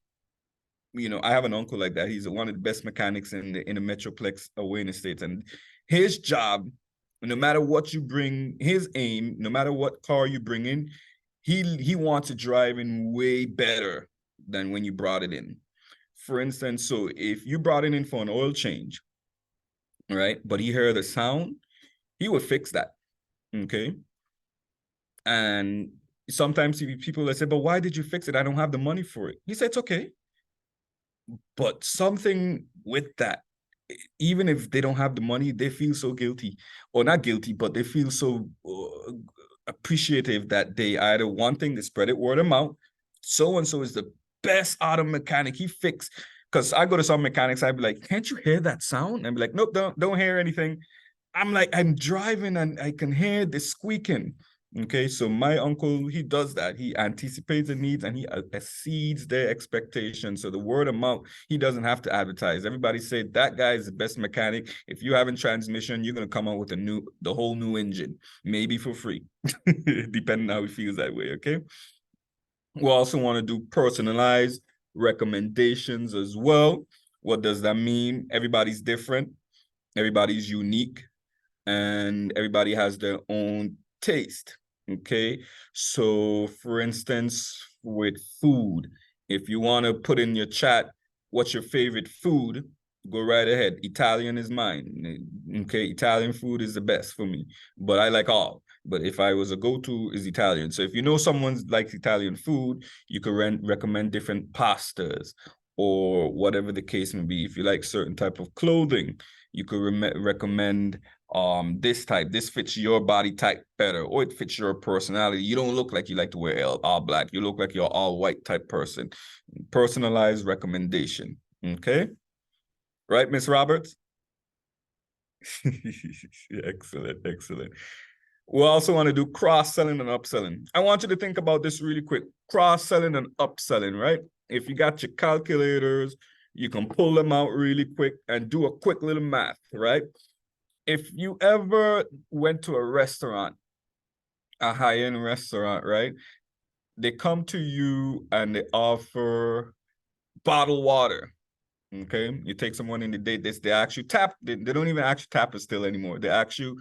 I have an uncle like that. He's one of the best mechanics in the Metroplex away in the States. And his job, no matter what you bring, his aim, no matter what car you bring in, he wants to drive in way better than when you brought it in. For instance, so if you brought it in for an oil change, right, but he heard a sound, he would fix that. Okay. And sometimes people that say, but why did you fix it? I don't have the money for it. He said, it's okay. But something with that, even if they don't have the money, they feel so guilty, or not guilty, but they feel so appreciative that they either one thing, they spread it word of mouth. So-and-so is the best auto mechanic. He fixed, because I go to some mechanics, I'd be like, can't you hear that sound? And be like, nope, don't hear anything. I'm like, I'm driving and I can hear the squeaking. Okay, so my uncle, he does that. He anticipates the needs and he exceeds their expectations. So the word of mouth, he doesn't have to advertise. Everybody say that guy is the best mechanic. If you having transmission, you're gonna come out with the whole new engine, maybe for free, depending on how he feels that way. Okay. We also want to do personalized recommendations as well. What does that mean? Everybody's different. Everybody's unique. And everybody has their own taste. Okay, so for instance, with food, if you want to put in your chat what's your favorite food, go right ahead. Italian is mine. Okay, Italian food is the best for me, but I like all. But if I was a go-to, is Italian. So if you know someone likes Italian food, you can recommend different pastas or whatever the case may be. If you like certain type of clothing, you could recommend this type. This fits your body type better, or it fits your personality. You don't look like you like to wear all black. You look like you're all white type person. Personalized recommendation. Okay, right, Miss Roberts? Excellent. We also want to do cross-selling and upselling. I want you to think about this really quick. Cross-selling and upselling, right? If you got your calculators, you can pull them out really quick and do a quick little math, right? If you ever went to a restaurant, a high-end restaurant, right? They come to you and they offer bottled water. Okay, you take someone in the date, they actually tap, they don't even actually tap it still anymore. They actually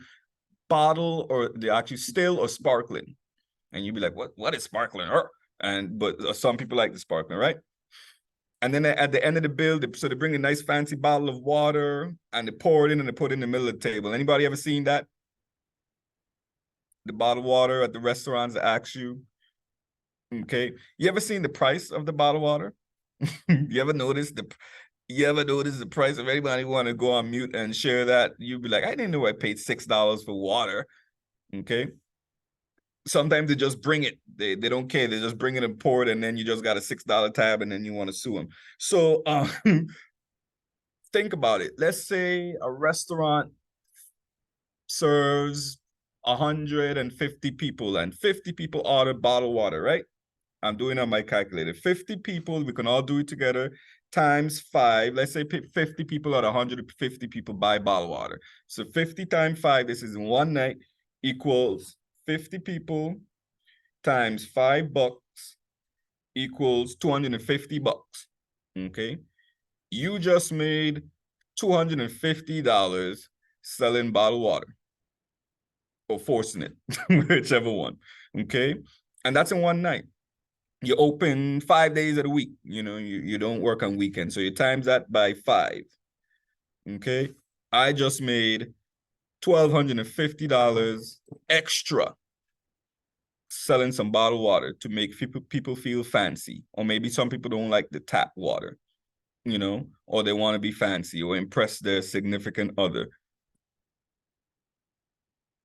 bottle, or they actually still or sparkling. And you'd be like, what is sparkling? But some people like the sparkling, right? And then at the end of the bill, so they bring a nice fancy bottle of water and they pour it in and they put it in the middle of the table. Anybody ever seen that? The bottled water at the restaurants ask you. Okay. You ever seen the price of the bottled water? You ever notice the price of anybody want to go on mute and share that? You'd be like, I didn't know I paid $6 for water. Okay. Sometimes they just bring it. They don't care. They just bring it and pour it, and then you just got a $6 tab, and then you want to sue them. So think about it. Let's say a restaurant serves 150 people, and 50 people order bottled water, right? I'm doing on my calculator. 50 people, we can all do it together, times 5. Let's say 50 people out of 150 people buy bottled water. So 50 times 5, this is in one night, equals 50 people times $5 equals $250. Okay. You just made $250 selling bottled water, or forcing it, whichever one. Okay. And that's in one night. You open 5 days of the week. You know, you don't work on weekends. So you times that by 5. Okay. I just made $1,250 extra selling some bottled water to make people feel fancy. Or maybe some people don't like the tap water, you know, or they want to be fancy or impress their significant other.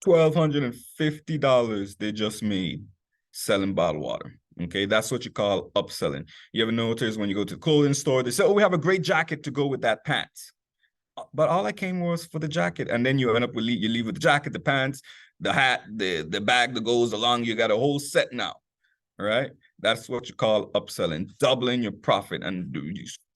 $1,250 they just made selling bottled water. Okay, that's what you call upselling. You ever notice when you go to the clothing store, they say, oh, we have a great jacket to go with that pants. But all I came was for the jacket. And then you end up with, you leave with the jacket, the pants, the hat, the bag that goes along. You got a whole set now, right? That's what you call upselling, doubling your profit. And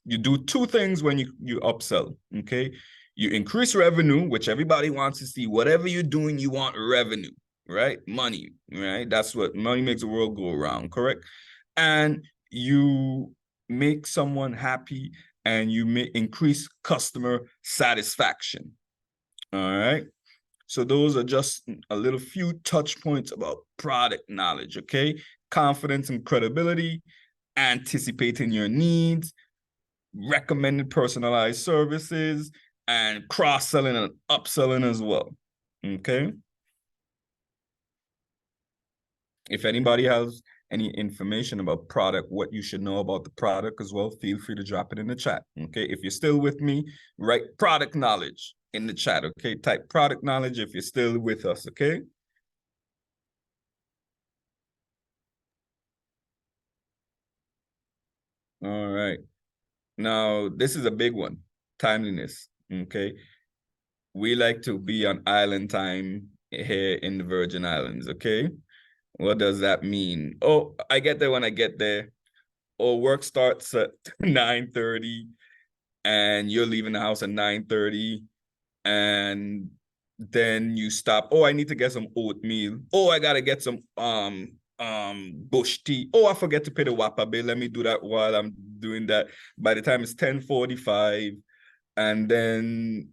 you do two things when you upsell, okay? You increase revenue, which everybody wants to see. Whatever you're doing, you want revenue, right? Money, right? That's what money makes the world go around, correct? And you make someone happy, and you may increase customer satisfaction. All right. So those are just a little few touch points about product knowledge, okay? Confidence and credibility, anticipating your needs, recommended personalized services, and cross-selling and upselling as well, okay? If anybody has any information about product, what you should know about the product as well, feel free to drop it in the chat. Okay. If you're still with me, write product knowledge in the chat. Okay. Type product knowledge if you're still with us. Okay. All right. Now, this is a big one, timeliness. Okay. We like to be on island time here in the Virgin Islands. Okay. What does that mean? Oh, I get there when I get there. Oh, work starts at 9:30 and you're leaving the house at 9:30 and then you stop. Oh, I need to get some oatmeal. Oh, I gotta get some bush tea. Oh, I forget to pay the WAPA bill. Let me do that while I'm doing that. By the time it's 10:45, and then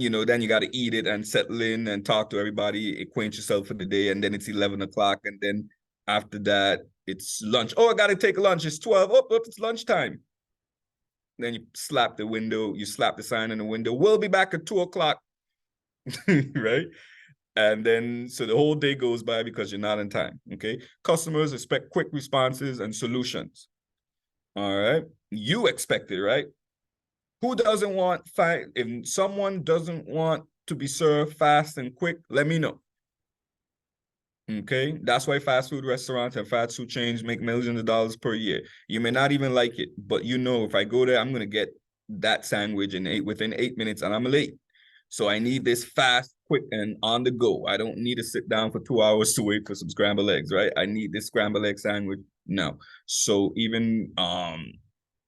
then you got to eat it and settle in and talk to everybody, acquaint yourself for the day, and then it's 11 o'clock, and then after that it's lunch. Oh, I got to take lunch. It's 12. Oh, it's lunchtime. Then you slap the sign in the window. We'll be back at 2 o'clock, right? And then, so the whole day goes by because you're not in time, okay? Customers expect quick responses and solutions, all right? You expect it, right? Who doesn't want if someone doesn't want to be served fast and quick, let me know. Okay, that's why fast food restaurants and fast food chains make millions of dollars per year. You may not even like it, but if I go there, I'm gonna get that sandwich within 8 minutes, and I'm late. So I need this fast, quick, and on the go. I don't need to sit down for 2 hours to wait for some scrambled eggs, right? I need this scrambled egg sandwich now. So even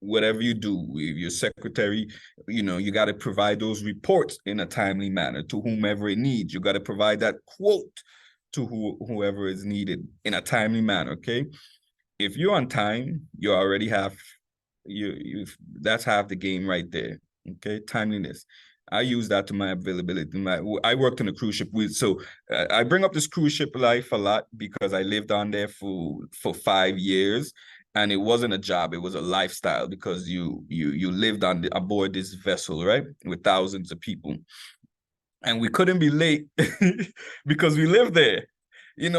whatever you do, if your secretary, you got to provide those reports in a timely manner to whomever it needs. You got to provide that quote to whoever is needed in a timely manner. Okay, if you're on time, you already have that's half the game right there. Okay, timeliness. I use that to my availability. I worked on a cruise ship so I bring up this cruise ship life a lot because I lived on there for 5 years, and it wasn't a job; it was a lifestyle because you lived aboard this vessel, right, with thousands of people, and we couldn't be late because we lived there.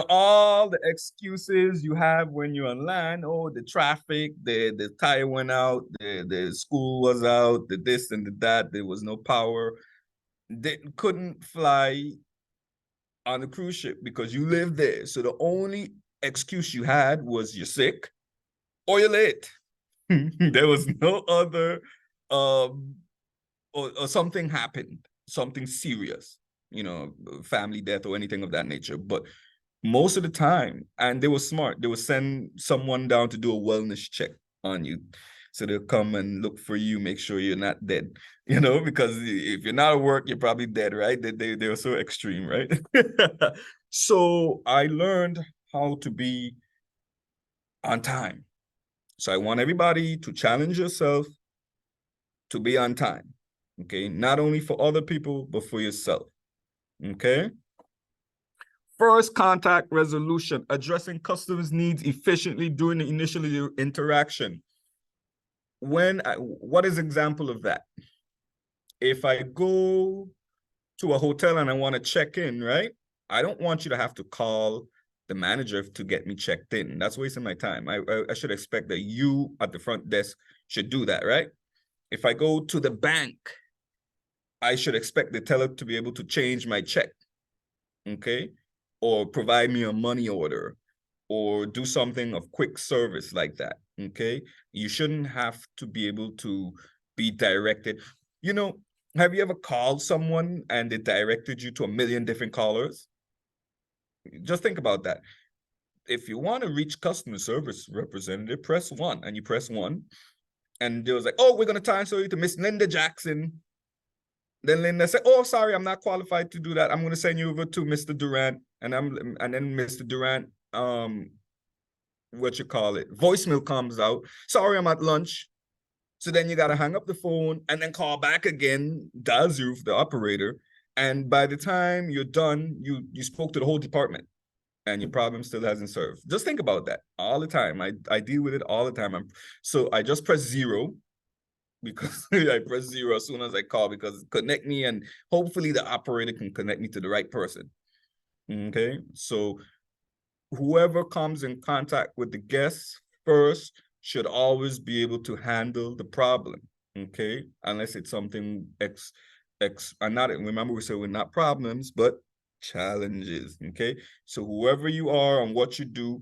All the excuses you have when you're on land. Oh, the traffic, the tire went out, the school was out, the this and the that, there was no power. They couldn't fly on the cruise ship because you lived there. So the only excuse you had was you're sick or you're late. There was no other or something happened, something serious, family death or anything of that nature. But most of the time, and they were smart, they would send someone down to do a wellness check on you. So they'll come and look for you, make sure you're not dead, because if you're not at work, you're probably dead, right? They were so extreme, right? So I learned how to be on time. So I want everybody to challenge yourself to be on time, okay? Not only for other people, but for yourself, okay? First contact resolution, addressing customers' needs efficiently during the initial interaction. What is example of that? If I go to a hotel and I want to check in, right? I don't want you to have to call the manager to get me checked in. That's wasting my time. I should expect that you at the front desk should do that, right? If I go to the bank, I should expect the teller to be able to change my check, okay? Or provide me a money order or do something of quick service like that, okay? You shouldn't have to be able to be directed. Have you ever called someone and they directed you to a million different callers? Just think about that. If you want to reach customer service representative, press 1, and you press 1, and they was like, oh, we're going to transfer you to Miss Linda Jackson. Then Linda said, oh, sorry, I'm not qualified to do that. I'm going to send you over to Mr. Durant. And then Mr. Durant, voicemail comes out. Sorry, I'm at lunch. So then you got to hang up the phone and then call back again, dial 0 for the operator. And by the time you're done, you spoke to the whole department and your problem still hasn't served. Just think about that all the time. I deal with it all the time. So I just press 0 because I press 0 as soon as I call, because connect me and hopefully the operator can connect me to the right person. Okay, so whoever comes in contact with the guests first should always be able to handle the problem, okay? Unless it's something and not, remember we said we're not problems, but challenges, okay? So whoever you are and what you do,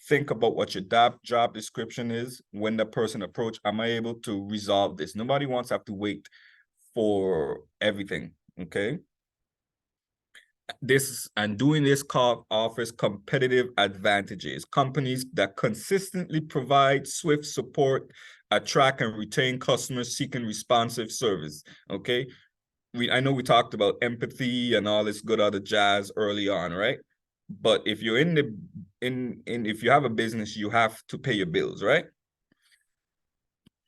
think about what your job description is. When the person approach, am I able to resolve this? Nobody wants to have to wait for everything, okay? Doing this call offers competitive advantages. Companies that consistently provide swift support, attract and retain customers seeking responsive service. Okay, I know we talked about empathy and all this good other jazz early on, right? But if you're if you have a business, you have to pay your bills, right?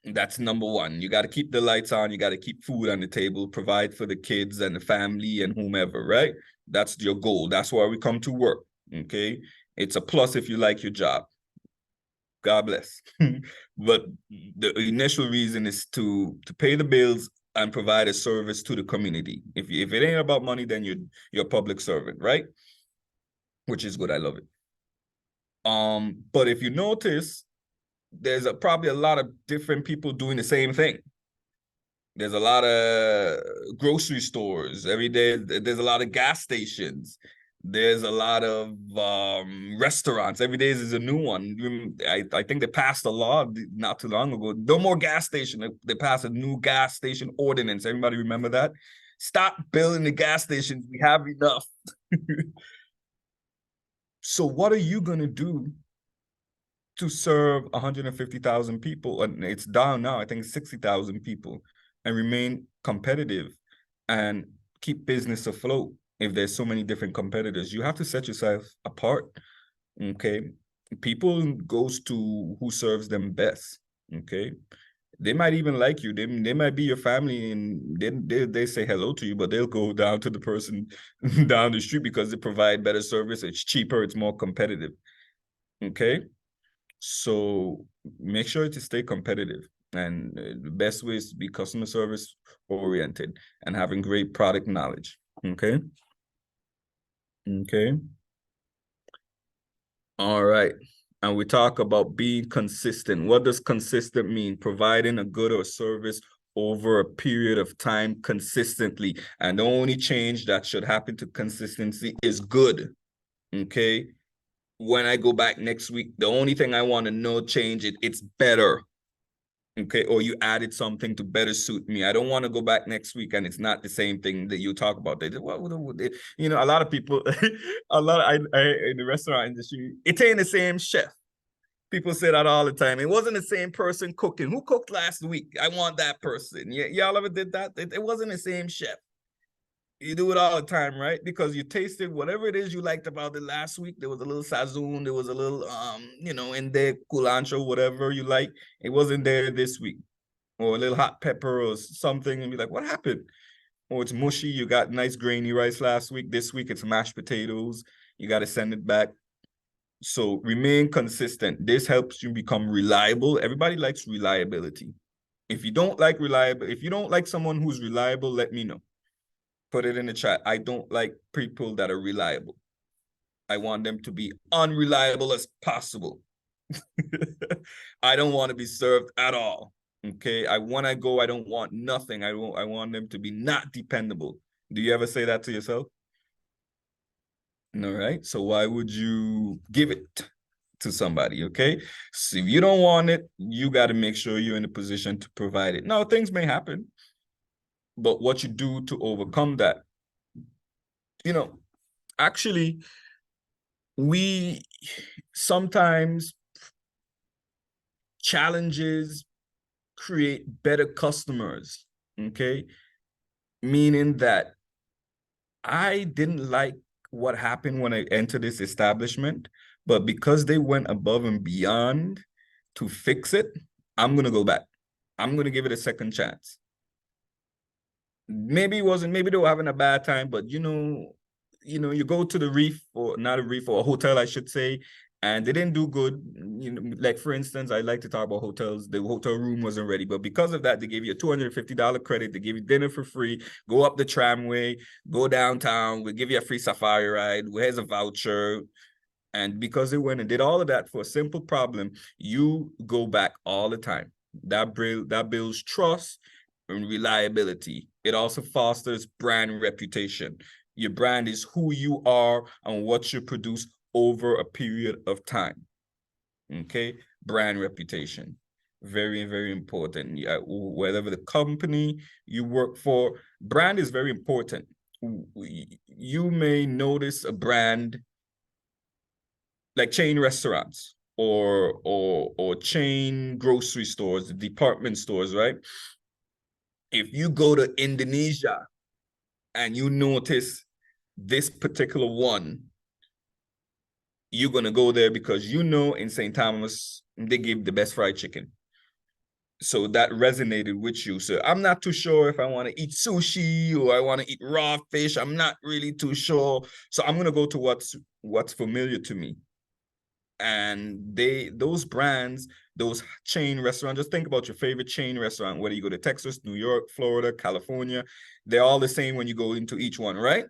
That's number one. You got to keep the lights on. You got to keep food on the table, provide for the kids and the family and whomever, right? That's your goal. That's why we come to work, okay? It's a plus if you like your job. God bless. But the initial reason is to pay the bills and provide a service to the community. If it ain't about money, then you're a public servant, right? Which is good. I love it. But if you notice, there's probably a lot of different people doing the same thing. There's a lot of grocery stores every day. There's a lot of gas stations. There's a lot of restaurants. Every day is a new one. I think they passed a law not too long ago. No more gas station. They passed a new gas station ordinance. Everybody remember that? Stop building the gas stations. We have enough. So what are you going to do to serve 150,000 people? And it's down now, I think 60,000 people, and remain competitive and keep business afloat. If there's so many different competitors, you have to set yourself apart, okay? People goes to who serves them best, okay? They might even like you. They might be your family, and they say hello to you, but they'll go down to the person down the street because they provide better service. It's cheaper. It's more competitive, okay? So make sure to stay competitive. And the best way is to be customer service oriented and having great product knowledge. Okay. Okay. All right. And we talk about being consistent. What does consistent mean? Providing a good or service over a period of time consistently. And the only change that should happen to consistency is good. Okay. When I go back next week, the only thing I want to know change it's better. Okay, or you added something to better suit me. I don't want to go back next week and it's not the same thing that you talk about. They did, you know, a lot of people, in the restaurant industry, it ain't the same chef. People say that all the time. It wasn't the same person cooking. Who cooked last week? I want that person. Y'all ever did that? It wasn't the same chef. You do it all the time, right? Because you tasted whatever it is you liked about it last week. There was a little sazon, there was a little, in there, culancho, whatever you like. It wasn't there this week. Or a little hot pepper or something, and be like, what happened? Or it's mushy, you got nice grainy rice last week. This week, it's mashed potatoes. You got to send it back. So remain consistent. This helps you become reliable. Everybody likes reliability. If you don't like someone who's reliable, let me know. Put it in the chat. I don't like people that are reliable. I want them to be unreliable as possible. I don't want to be served at all. Okay. When I go, I don't want nothing. I want them to be not dependable. Do you ever say that to yourself? All right. So why would you give it to somebody? Okay. So if you don't want it, you got to make sure you're in a position to provide it. Now, things may happen, but what you do to overcome that, actually, we sometimes challenges create better customers, okay? Meaning that I didn't like what happened when I entered this establishment, but because they went above and beyond to fix it, I'm going to go back. I'm going to give it a second chance. Maybe they were having a bad time, but you go to the reef, or not a reef, or a hotel, I should say, and they didn't do good. Like for instance, I like to talk about hotels. The hotel room wasn't ready, but because of that, they gave you a $250 credit. They give you dinner for free. Go up the tramway, go downtown. We'll give you a free safari ride. Here's a voucher. And because they went and did all of that for a simple problem, you go back all the time. That builds trust and reliability. It also fosters brand reputation. Your brand is who you are and what you produce over a period of time. Okay, brand reputation. Very, very important. Yeah, whatever the company you work for, brand is very important. You may notice a brand like chain restaurants or chain grocery stores, department stores, right? If you go to Indonesia and you notice this particular one, you're gonna go there because you know in St. Thomas they give the best fried chicken. So that resonated with you. So I'm not too sure if I want to eat sushi or I want to eat raw fish. I'm not really too sure. So I'm gonna go to what's familiar to me. And those brands, those chain restaurants, just think about your favorite chain restaurant, whether you go to Texas, New York, Florida, California, they're all the same when you go into each one, right?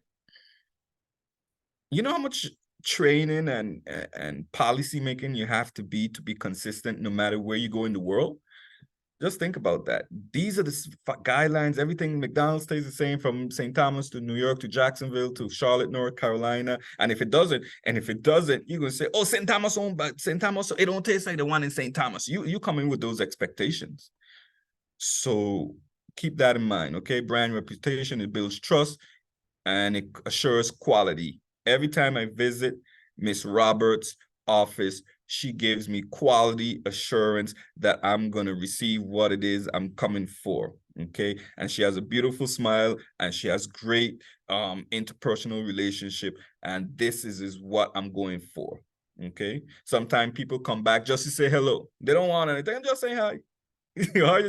You know how much training and policy making you have to be consistent no matter where you go in the world? Just think about that. These are the guidelines. Everything McDonald's stays the same from St. Thomas to New York to Jacksonville to Charlotte, North Carolina. And if it doesn't, you're gonna say, "Oh, St. Thomas owned by St. Thomas, it don't taste like the one in St. Thomas." You come in with those expectations. So keep that in mind, okay? Brand reputation, it builds trust and it assures quality. Every time I visit Miss Roberts' office, she gives me quality assurance that I'm going to receive what it is I'm coming for, okay? And she has a beautiful smile and she has great interpersonal relationship, and this is what I'm going for, okay? Sometimes people come back just to say hello. They don't want anything, just say hi. Or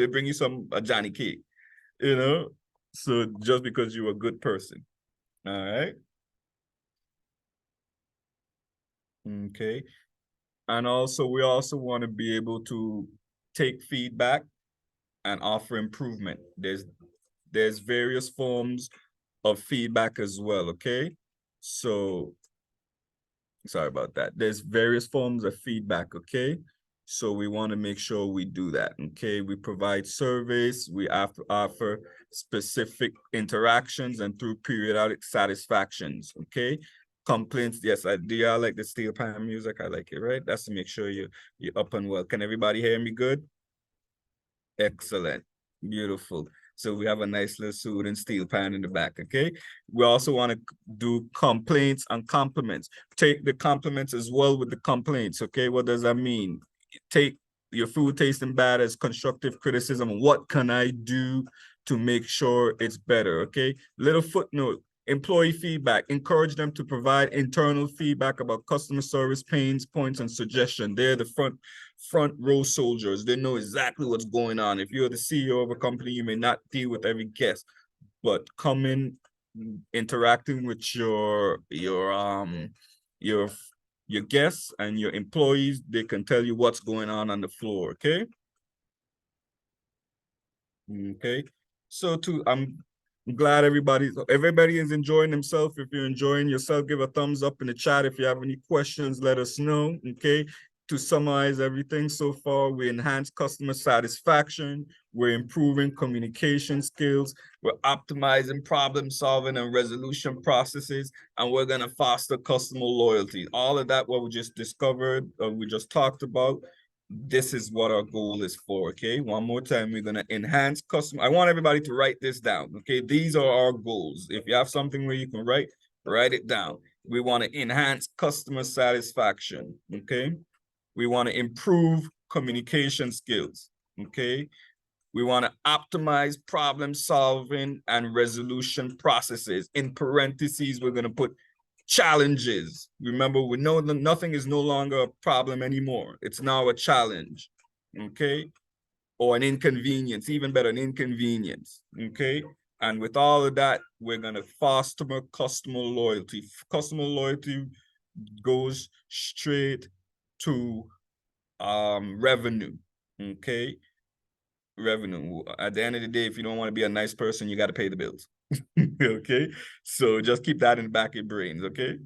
they bring you a Johnny cake, you know? So just because you're a good person, all right? Okay. And also, we also want to be able to take feedback and offer improvement. There's various forms of feedback as well, okay? So, sorry about that. There's various forms of feedback, okay? So we want to make sure we do that, okay? We provide surveys, we have to offer specific interactions and through periodic satisfactions, okay? Complaints, yes, do y'all like the steel pan music? I like it, right? That's to make sure you're up and well. Can everybody hear me good? Excellent, beautiful. So we have a nice little soothing steel pan in the back, okay? We also want to do complaints and compliments. Take the compliments as well with the complaints, okay? What does that mean? Take your food tasting bad as constructive criticism. What can I do to make sure it's better, okay? Little footnote. Employee feedback, encourage them to provide internal feedback about customer service pains, points, and suggestion. They're the front row soldiers. They know exactly what's going on. If you're the CEO of a company, you may not deal with every guest, but coming, interacting with your guests and your employees, they can tell you what's going on the floor, okay? Okay. So I'm glad everybody is enjoying themselves. If you're enjoying yourself, give a thumbs up in the chat. If you have any questions, let us know. Okay. To summarize everything so far, we enhance customer satisfaction, we're improving communication skills, we're optimizing problem solving and resolution processes, and we're going to foster customer loyalty. All of that, what we just discovered, we just talked about, this is what our goal is for, okay? One more time, we're going to enhance customer. I want everybody to write this down, okay? These are our goals. If you have something where you can write it down. We want to enhance customer satisfaction, okay? We want to improve communication skills, okay? We want to optimize problem solving and resolution processes. In parentheses, we're going to put challenges. Remember, we know that nothing is no longer a problem anymore. It's now a challenge, okay? Or an inconvenience, even better, an inconvenience, okay? And with all of that, we're gonna foster customer loyalty. Customer loyalty goes straight to revenue, okay? Revenue. At the end of the day, if you don't want to be a nice person, you got to pay the bills. Okay, so just keep that in the back of your brains, okay?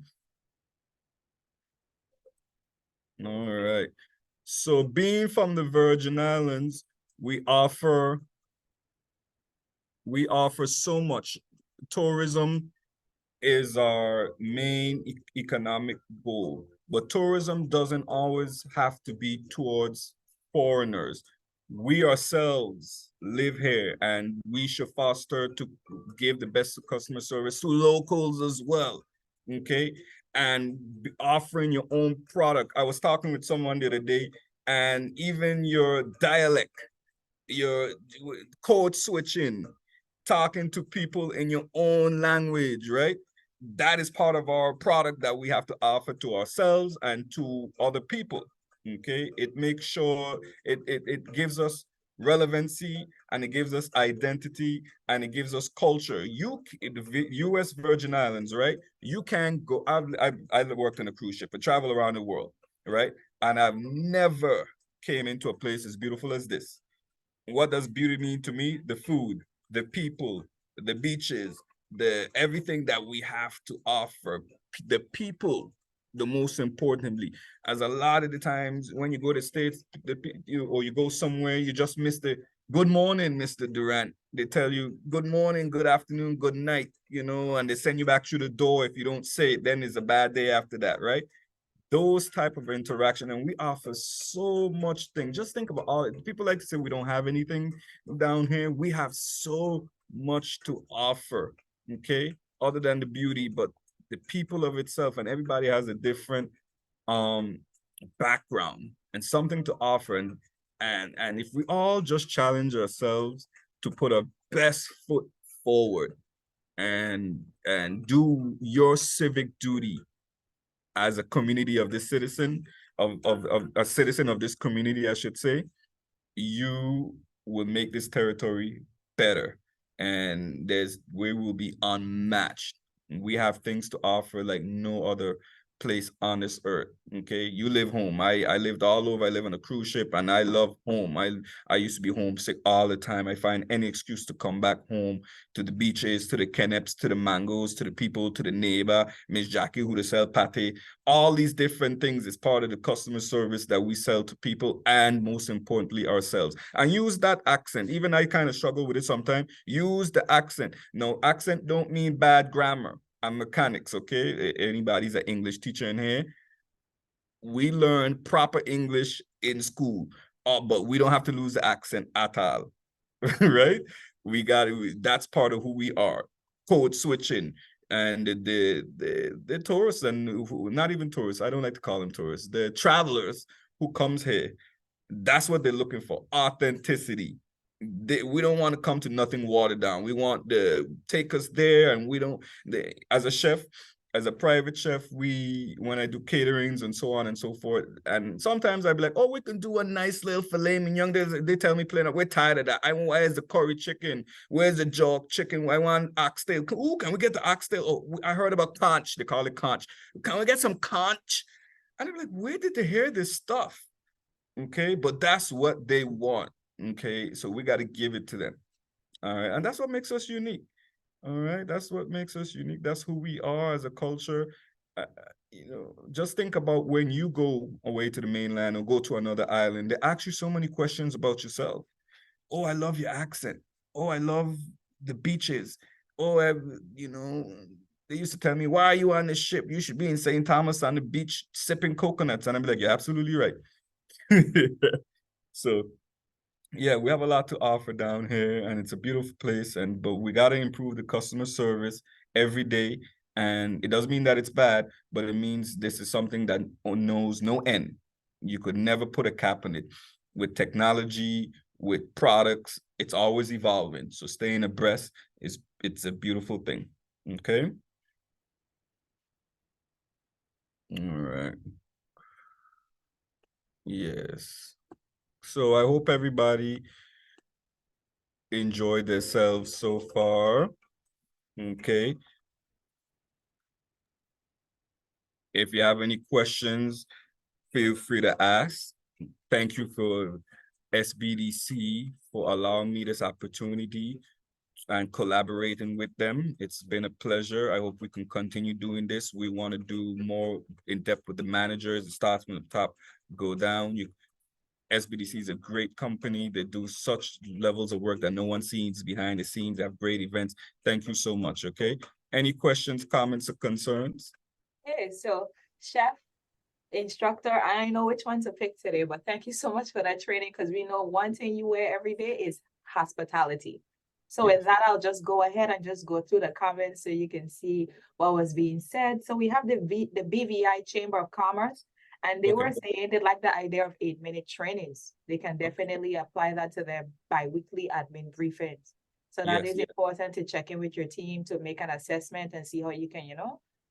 All right. So being from the Virgin Islands, we offer so much. Tourism is our main economic goal, but tourism doesn't always have to be towards foreigners. We ourselves live here, and we should foster to give the best customer service to locals as well. Okay, and offering your own product. I was talking with someone the other day, and even your dialect, your code switching, talking to people in your own language, right? That is part of our product that we have to offer to ourselves and to other people. Okay, it makes sure it gives us relevancy, and it gives us identity, and it gives us culture. The US Virgin Islands, right? You can go. I worked in a cruise ship. I travel around the world, right? And I've never came into a place as beautiful as this. What does beauty mean to me? The food, the people, the beaches, the everything that we have to offer. The people, the most importantly, as a lot of the times when you go to States, or you go somewhere, you just miss the good morning, Mr. Durant. They tell you good morning, good afternoon, good night, and they send you back through the door. If you don't say it, then it's a bad day after that, right? Those type of interaction, and we offer so much thing. Just think about all people like to say we don't have anything down here. We have so much to offer, okay, other than the beauty, but the people of itself, and everybody has a different background and something to offer. And if we all just challenge ourselves to put our best foot forward and do your civic duty as a community of this citizen, of a citizen of this community, I should say, you will make this territory better. And we will be unmatched. We have things to offer like no other place on this earth. Okay, you live home. I lived all over. I live on a cruise ship, and I love home. I used to be homesick all the time. I find any excuse to come back home, to the beaches, to the Keneps, to the mangoes, to the people, to the neighbor, Miss Jackie, who to sell pate. All these different things is part of the customer service that we sell to people, and most importantly, ourselves. And use that accent. Even I kind of struggle with it sometimes. Use the accent. No, accent don't mean bad grammar. I'm mechanics, okay? Anybody's an English teacher in here. We learn proper English in school, but we don't have to lose the accent at all, right? That's part of who we are. Code switching. And the tourists, and not even tourists, I don't like to call them tourists, the travelers who comes here, that's what they're looking for, authenticity. We don't want to come to nothing watered down. We want to take us there, and as a chef, as a private chef, when I do caterings and so on and so forth, and sometimes I'd be like, oh, we can do a nice little filet mignon. They tell me plain up, we're tired of that. Where's the curry chicken? Where's the jerk chicken? I want oxtail. Ooh, can we get the oxtail? Oh, I heard about conch. They call it conch. Can we get some conch? And I'm like, where did they hear this stuff? Okay, but that's what they want. Okay, so we got to give it to them. All right, and that's what makes us unique. All right, that's what makes us unique. That's who we are as a culture. Just think about when you go away to the mainland or go to another island, they ask you so many questions about yourself. Oh, I love your accent. Oh, I love the beaches. Oh, they used to tell me, why are you on this ship? You should be in St. Thomas on the beach sipping coconuts. And I'm like, you're absolutely right. So yeah, we have a lot to offer down here, and it's a beautiful place. But we got to improve the customer service every day. And it doesn't mean that it's bad, but it means this is something that knows no end. You could never put a cap on it. With technology, with products, it's always evolving. So staying abreast it's a beautiful thing. Okay. All right. Yes. So I hope everybody enjoyed themselves so far. Okay. If you have any questions, feel free to ask. Thank you for SBDC for allowing me this opportunity and collaborating with them. It's been a pleasure. I hope we can continue doing this. We want to do more in depth with the managers. It starts from the top, go down. SBDC is a great company. They do such levels of work that no one sees behind the scenes. They have great events. Thank you so much. Okay. Any questions, comments, or concerns? Okay, so chef, instructor, I don't know which one to pick today, but thank you so much for that training, because we know one thing you wear every day is hospitality. So Yes. with that, I'll just go ahead and just go through the comments so you can see what was being said. So we have the BVI Chamber of Commerce, and they Okay. were saying they like the idea of 8-minute trainings. They can definitely apply that to their bi-weekly admin briefings. So that Yes, is yes. important to check in with your team to make an assessment and see how you can,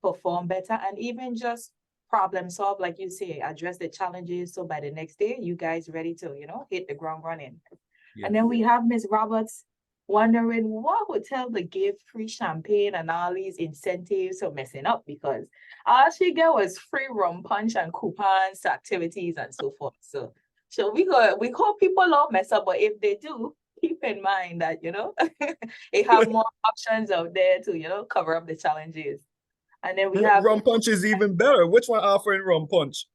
perform better, and even just problem solve, like you say, address the challenges. So by the next day, you guys ready to, hit the ground running. Yes. And then we have Miss Roberts wondering what hotel to give free champagne and all these incentives for messing up, because all she got was free rum punch and coupons to activities and so forth. So we hope people don't mess up, but if they do, keep in mind that, they have more options out there to, cover up the challenges. And then we have Rum punch is even better. Which one offering rum punch?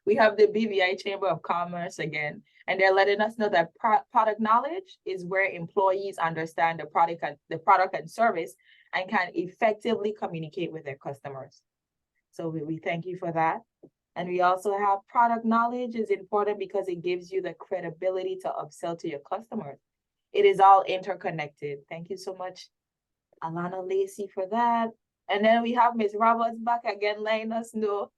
we have the BVI Chamber of Commerce again, and they're letting us know that product knowledge is where employees understand the product and service and can effectively communicate with their customers. So we thank you for that. And we also have product knowledge is important because it gives you the credibility to upsell to your customers. It is all interconnected. Thank you so much, Alana Lacey, for that. And then we have Ms. Roberts back again, letting us know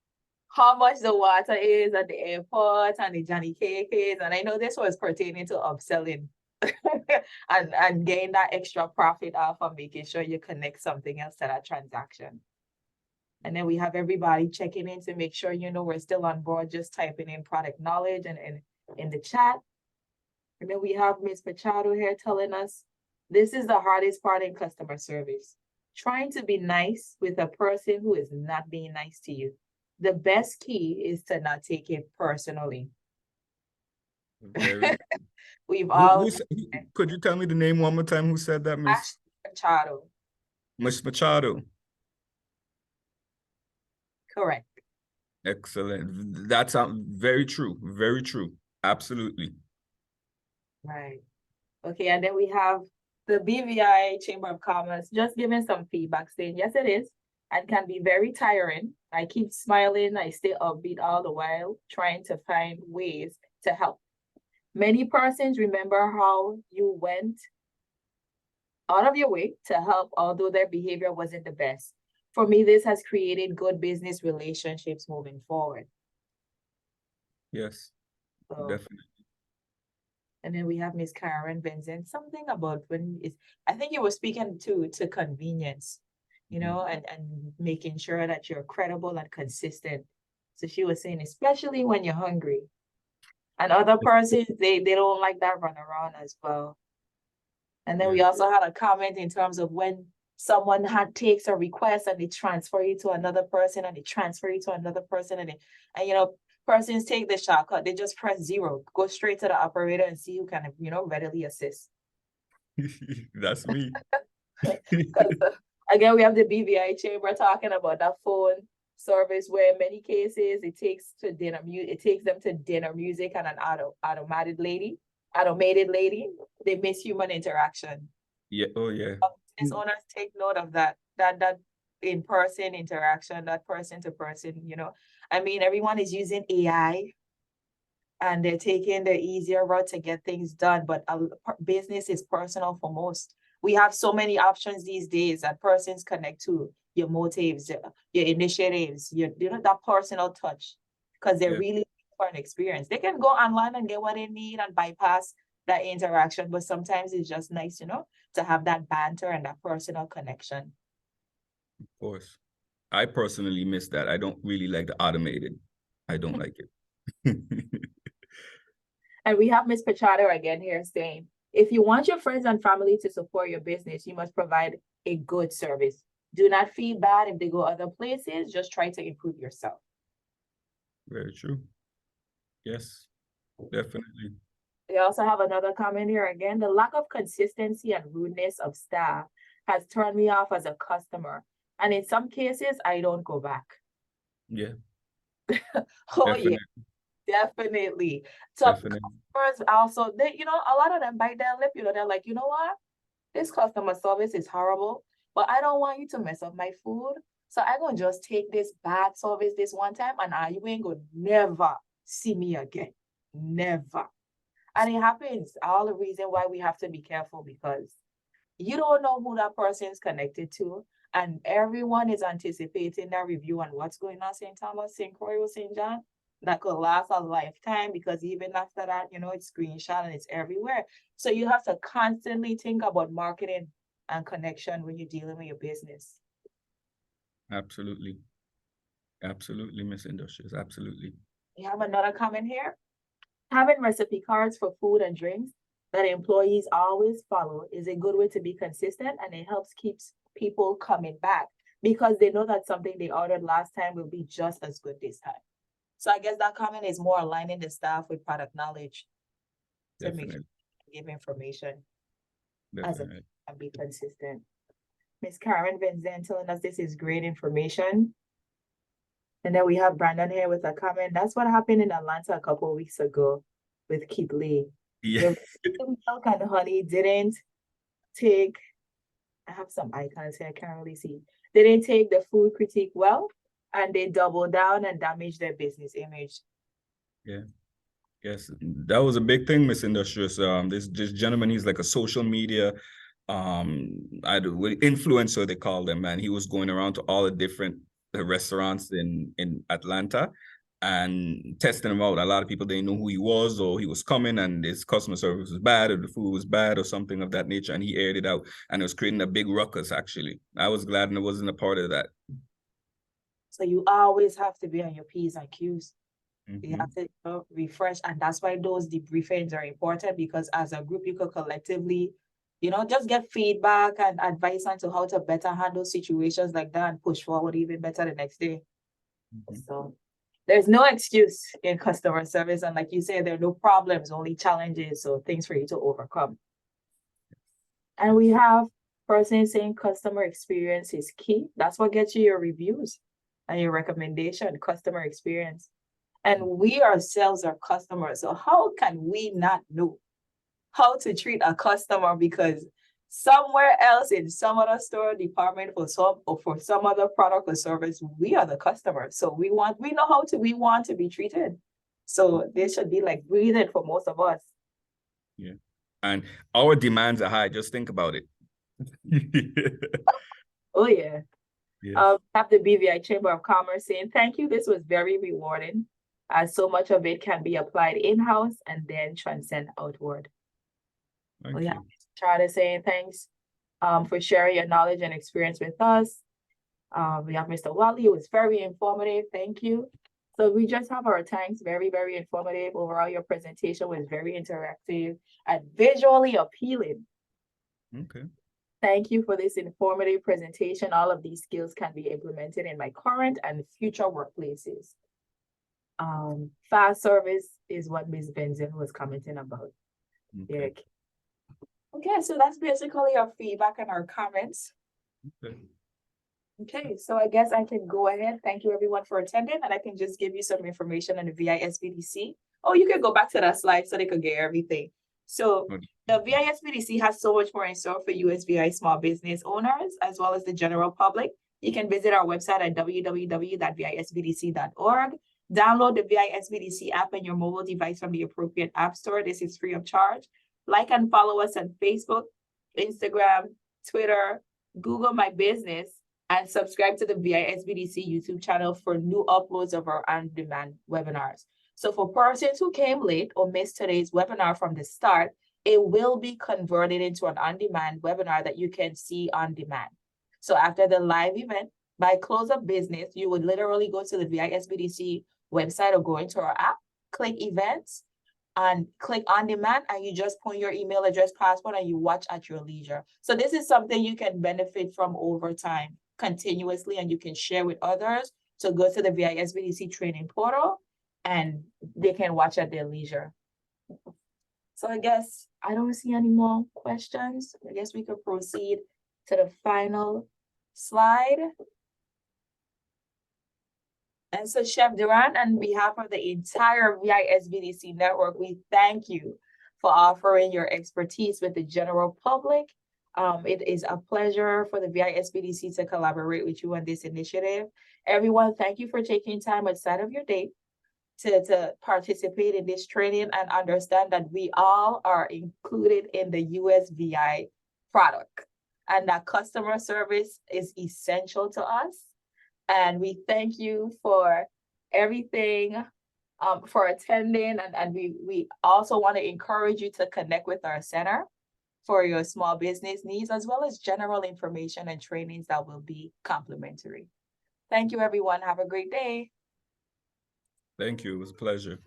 how much the water is at the airport and the Johnny Cake is. And I know this was pertaining to upselling and gain that extra profit off of making sure you connect something else to that transaction. And then we have everybody checking in to make sure, we're still on board, just typing in product knowledge and in the chat. And then we have Ms. Machado here telling us, this is the hardest part in customer service. Trying to be nice with a person who is not being nice to you. The best key is to not take it personally. Very. We've all Could you tell me the name one more time? Who said that, Miss Machado? Miss Machado? Correct. Excellent. That's very true. Very true. Absolutely. Right. Okay, and then we have the BVI Chamber of Commerce just giving some feedback saying, yes, it is, and can be very tiring. I keep smiling. I stay upbeat all the while, trying to find ways to help. Many persons remember how you went out of your way to help, although their behavior wasn't the best. For me, this has created good business relationships moving forward. Yes, So, definitely. and then we have Miss Karen Vincent, something about I think you were speaking to convenience, and making sure that you're credible and consistent. So she was saying, especially when you're hungry. And other persons, they don't like that run around as well. And then we also had a comment in terms of when someone takes a request and they transfer you to another person and they transfer you to another person and persons take the shortcut. They just press 0, go straight to the operator and see who can, readily assist. That's me. Again, we have the BVI Chamber talking about that phone service where in many cases it takes them to dinner music and an automated lady. They miss human interaction. Yeah. Oh yeah. Business owners take note of that in-person interaction, that person to person, I mean, everyone is using AI and they're taking the easier route to get things done, but business is personal for most. We have so many options these days that persons connect to your motives, your initiatives, that personal touch, because they're really for an experience. They can go online and get what they need and bypass that interaction, but sometimes it's just nice, to have that banter and that personal connection. Of course. I personally miss that. I don't really like the automated. I don't like it. And we have Ms. Pachado again here saying, if you want your friends and family to support your business, you must provide a good service. Do not feel bad if they go other places. Just try to improve yourself. Very true. Yes, definitely. We also have another comment here again. The lack of consistency and rudeness of staff has turned me off as a customer. And in some cases, I don't go back. Yeah, Oh, yeah, definitely, definitely. So definitely. customers also, they, a lot of them bite their lip, they're like, you know what? This customer service is horrible, but I don't want you to mess up my food. So I'm gonna just take this bad service this one time and you ain't gonna never see me again. Never. And it happens. All the reason why we have to be careful because you don't know who that person is connected to. And everyone is anticipating that review on what's going on St. Thomas, St. Croix, or St. John. That could last a lifetime because even after that, it's screenshot and it's everywhere. So you have to constantly think about marketing and connection when you're dealing with your business. Absolutely. Absolutely, Miss Industrious. Absolutely. We have another comment here. Having recipe cards for food and drinks that employees always follow is a good way to be consistent, and it helps keeps people coming back because they know that something they ordered last time will be just as good this time. So I guess that comment is more aligning the staff with product knowledge to make sure Definitely. give information as a Definitely. and be consistent. Miss Karen Vincent telling us this is great information. And then we have Brandon here with a comment. That's what happened in Atlanta a couple of weeks ago with Keith Lee. Yeah. The milk and honey didn't take, I have some icons here, I can't really see. They didn't take the food critique well, and they doubled down and damaged their business image. Yeah. Yes, that was a big thing, Miss Industrious. This gentleman, he's like a social media influencer, they call them, man. He was going around to all the different restaurants in Atlanta and testing them out. A lot of people didn't know who he was, or he was coming and his customer service was bad, or the food was bad, or something of that nature. And he aired it out, and it was creating a big ruckus. Actually, I was glad and I wasn't a part of that. So you always have to be on your P's and Q's. You Mm-hmm. have to refresh, and that's why those debriefings are important, because as a group you could collectively just get feedback and advice on to how to better handle situations like that and push forward even better the next day. Mm-hmm. So there's no excuse in customer service, and like you said, there are no problems, only challenges, so things for you to overcome. And we have person saying customer experience is key. That's what gets you your reviews and your recommendation, customer experience. And we ourselves are customers. So how can we not know how to treat a customer? Because somewhere else in some other store department for some other product or service, we are the customer. So we want to be treated. So this should be like breathing for most of us. Yeah. And our demands are high. Just think about it. Oh yeah. Yes. Have the BVI Chamber of Commerce saying, thank you. This was very rewarding, as so much of it can be applied in-house and then transcend outward. Thank Yeah, you. Charlotte saying thanks for sharing your knowledge and experience with us. We have Mr. Wally, it was very informative. Thank you. So we just have our thanks, very, very informative. Overall, your presentation was very interactive and visually appealing. Okay. Thank you for this informative presentation. All of these skills can be implemented in my current and future workplaces. Fast service is what Ms. Benson was commenting about. Okay. Okay, so that's basically our feedback and our comments. Okay. Okay, so I guess I can go ahead. Thank you everyone for attending, and I can just give you some information on the VISBDC. Oh, you can go back to that slide so they could get everything. So the VISBDC has so much more in store for USVI small business owners as well as the general public. You can visit our website at www.visbdc.org. Download the VISBDC app on your mobile device from the appropriate app store. This is free of charge. Like and follow us on Facebook, Instagram, Twitter, Google My Business, and subscribe to the VISBDC YouTube channel for new uploads of our on-demand webinars. So for persons who came late or missed today's webinar from the start, it will be converted into an on-demand webinar that you can see on demand. So after the live event, by close of business, you would literally go to the VISBDC website or go into our app, click events, and click on demand, and you just put your email address, password, and you watch at your leisure. So this is something you can benefit from over time continuously, and you can share with others. So go to the VISBDC training portal and they can watch at their leisure. So I guess I don't see any more questions. I guess we could proceed to the final slide. And so Chef Duran, on behalf of the entire VISBDC network, we thank you for offering your expertise with the general public. It is a pleasure for the VISBDC to collaborate with you on this initiative. Everyone, thank you for taking time outside of your day to participate in this training and understand that we all are included in the USVI product and that customer service is essential to us. And we thank you for everything, for attending. And we also want to encourage you to connect with our center for your small business needs, as well as general information and trainings that will be complimentary. Thank you, everyone. Have a great day. Thank you. It was a pleasure.